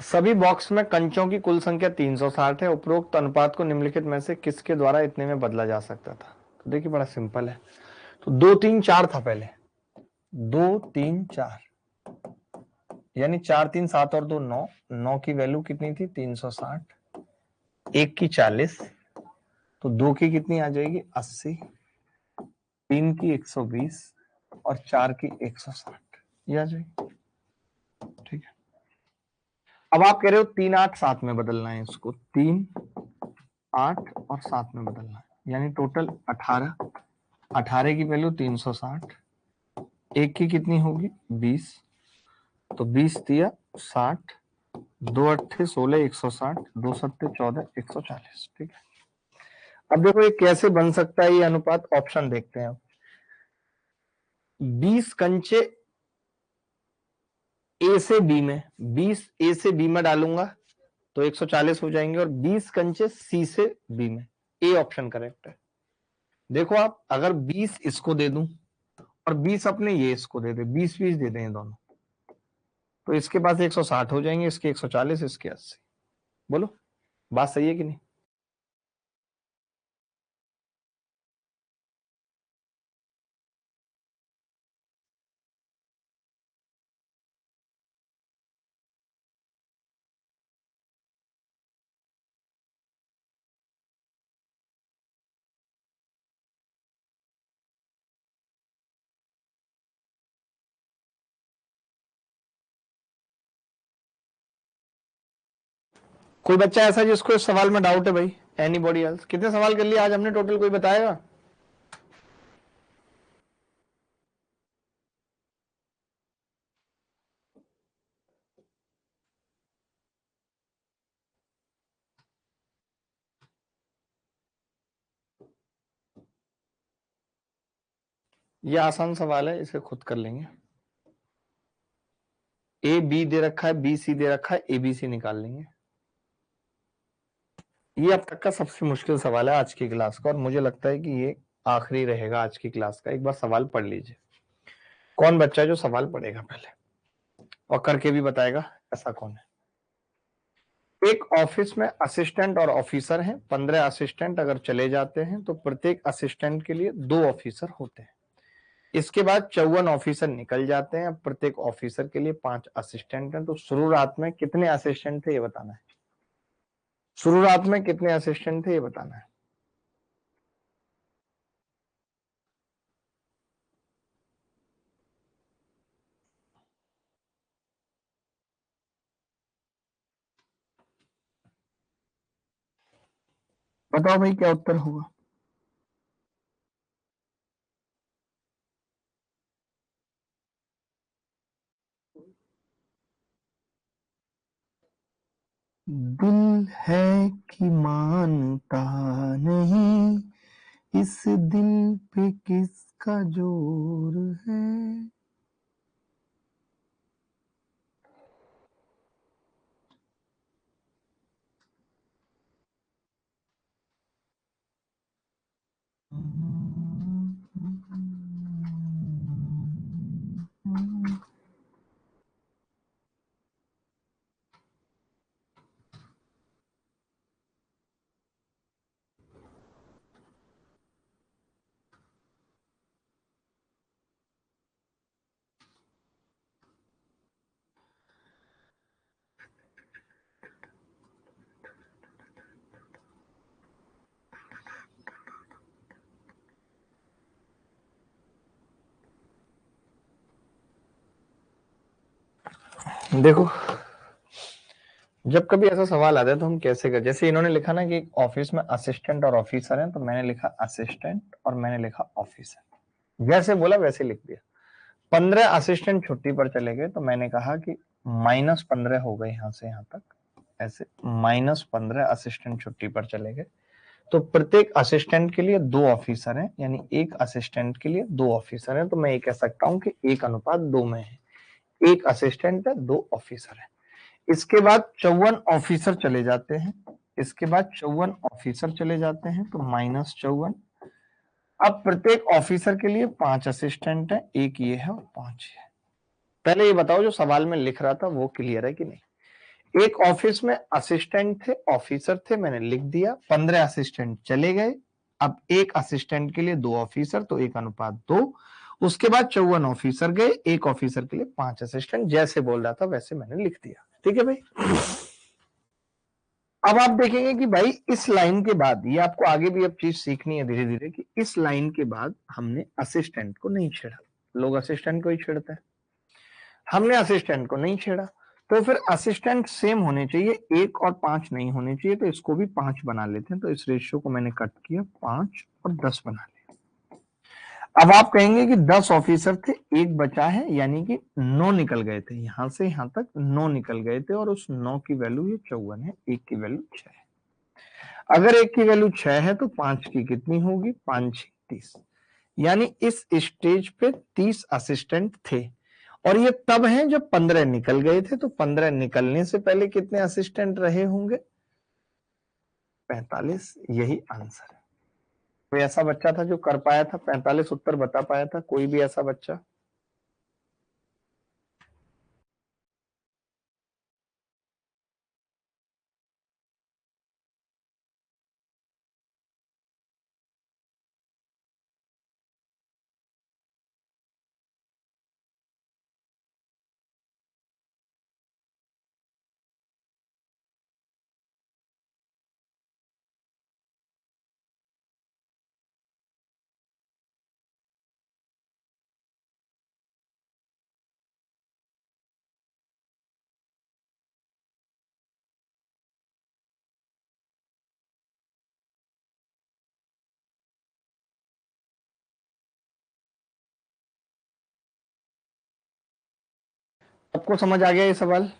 सभी बॉक्स में कंचों की कुल संख्या 360 है। उपरोक्त अनुपात को निम्नलिखित में से किसके द्वारा इतने में बदला जा सकता था? तो देखिए बड़ा सिंपल है। तो 2 3 4 था पहले, 2 3 4 यानी 4 3 7 और 2 9, 9 की वैल्यू कितनी थी 360, 1 की 40, तो 2 की कितनी आ जाएगी 80, 3 की 120 और 4 की 160, ये आ जाएगी। ठीक है, अब आप कह रहे हो 3 8 7 में बदलना है इसको, 3 8 और 7 में बदलना है, यानी टोटल 18, 18 की वैल्यू 360, 1 की कितनी होगी 20, तो 20 दिया 60, 2 अट्ठे 16, 160, 2 सत्ते 14, 140। ठीक है, अब देखो ये कैसे बन सकता है ये अनुपात, ऑप्शन देखते हैं। 20 कंचे ए से बी में, 20 ए से बी में डालूंगा तो 140 हो जाएंगे, और 20 कंचे सी से बी में, ए ऑप्शन करेक्ट है। देखो आप, अगर 20 इसको दे दूं और 20 अपने ये इसको दे दे, 20 दे दें दोनों, तो इसके पास 160 हो जाएंगे, इसके 140, इसके 80। बोलो बात सही है कि नहीं? कोई बच्चा ऐसा जिसको इस सवाल में डाउट है भाई? Anybody else? कितने सवाल कर लिए आज हमने टोटल, कोई बताएगा? ये आसान सवाल है, इसे खुद कर लेंगे। ए बी दे रखा है, बी सी दे रखा है, ए बी सी निकाल लेंगे। ये अब तक का सबसे मुश्किल सवाल है आज की क्लास का, और मुझे लगता है कि ये आखिरी रहेगा आज की क्लास का। एक बार सवाल पढ़ लीजिए। कौन बच्चा है जो सवाल पढ़ेगा पहले और करके भी बताएगा ऐसा कौन है? एक ऑफिस में असिस्टेंट और ऑफिसर हैं। 15 असिस्टेंट अगर चले जाते हैं तो प्रत्येक असिस्टेंट के लिए 2 ऑफिसर होते हैं। इसके बाद 54 ऑफिसर निकल जाते हैं। प्रत्येक ऑफिसर के लिए 5 असिस्टेंट हैं। तो शुरुआत में कितने असिस्टेंट थे ये बताना है। शुरुआत में कितने असिस्टेंट थे ये बताना है। बताओ भाई क्या उत्तर होगा? दिल है कि मानता नहीं, इस दिल पे किसका जोर है। देखो, जब कभी ऐसा सवाल आता है तो हम कैसे कर, जैसे इन्होंने लिखा ना कि ऑफिस में असिस्टेंट और ऑफिसर हैं, तो मैंने लिखा असिस्टेंट और मैंने लिखा ऑफिसर, जैसे बोला वैसे लिख दिया। 15 असिस्टेंट छुट्टी पर चले गए, तो मैंने कहा कि -15 हो गए यहां से यहां तक, ऐसे -15 असिस्टेंट छुट्टी पर चले गए। तो प्रत्येक असिस्टेंट के लिए 2 ऑफिसर हैं, यानी एक असिस्टेंट के लिए 2 ऑफिसर हैं। तो मैं ये कह सकता हूं कि 1:2 में है। एक असिस्टेंट है, 2 ऑफिसर है। इसके बाद 54 ऑफिसर चले जाते हैं। इसके बाद 54 ऑफिसर चले जाते हैं, तो -54। अब प्रत्येक ऑफिसर के लिए 5 असिस्टेंट है, एक ये है और 5 ये है। पहले ये बताओ जो सवाल में लिख रहा था वो क्लियर है कि नहीं? एक ऑफिस में असिस्टेंट थे, ऑफिसर थे, मैंने लिख दिया। 15 असिस्टेंट चले गए। अब एक असिस्टेंट के लिए 2 ऑफिसर, तो 1:2। उसके बाद 54 ऑफिसर गए, एक ऑफिसर के लिए 5 असिस्टेंट, जैसे बोल रहा था वैसे मैंने लिख दिया। ठीक है भाई? अब आप देखेंगे कि भाई इस लाइन के बाद, ये आपको आगे भी अब चीज सीखनी है धीरे धीरे, कि इस लाइन के बाद हमने असिस्टेंट को नहीं छेड़ा। लोग असिस्टेंट को ही छेड़ते हैं, हमने असिस्टेंट को नहीं छेड़ा। तो फिर असिस्टेंट सेम होने चाहिए, 1 और 5 नहीं होने चाहिए, तो इसको भी 5 बना लेते हैं। तो इस रेशियो को मैंने कट किया, 5 और 10 बना लिया। अब आप कहेंगे कि 10 ऑफिसर थे, एक बचा है, यानी कि 9 निकल गए थे, यहां से यहां तक 9 निकल गए थे, और उस 9 की वैल्यू ये 54 है, एक की वैल्यू 6 है। अगर एक की वैल्यू 6 है तो 5 की कितनी होगी, 5 30, यानी इस स्टेज पे 30 असिस्टेंट थे। और ये तब है जब 15 निकल गए थे, तो 15 निकलने से पहले कितने असिस्टेंट रहे होंगे, 45। यही आंसर है। कोई ऐसा बच्चा था जो कर पाया था 45 उत्तर बता पाया था, कोई भी ऐसा बच्चा? सबको समझ आ गया ये सवाल?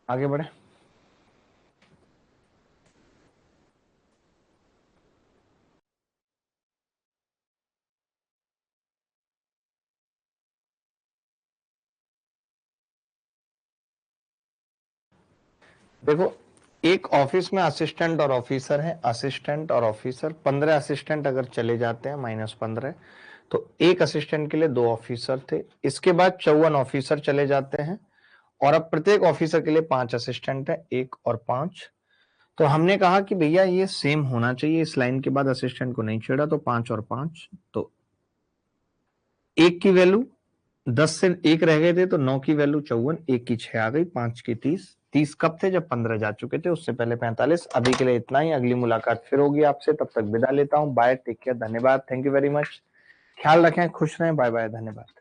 आगे बढ़े। देखो, एक ऑफिस में असिस्टेंट और ऑफिसर है, असिस्टेंट और ऑफिसर, 15 असिस्टेंट अगर चले जाते हैं -15, तो एक असिस्टेंट के लिए 2 ऑफिसर थे। इसके बाद 54 ऑफिसर चले जाते हैं, और अब प्रत्येक ऑफिसर के लिए 5 असिस्टेंट है, 1 और 5। तो हमने कहा कि भैया ये सेम होना चाहिए, इस लाइन के बाद असिस्टेंट को नहीं छेड़ा, तो 5 और 5, तो 1 की वैल्यू 10 से 1 रह गए थे, तो 9 की वैल्यू 54, 1 की 6 आ गई, 5 की 30। 30 कब थे, जब 15 जा चुके थे, उससे पहले 45। अभी के लिए इतना ही, अगली मुलाकात फिर होगी आपसे, तब तक विदा लेता हूं। बाय, टेक केयर, धन्यवाद, थैंक यू वेरी मच। ख्याल रखें, खुश रहें, बाय बाय, धन्यवाद।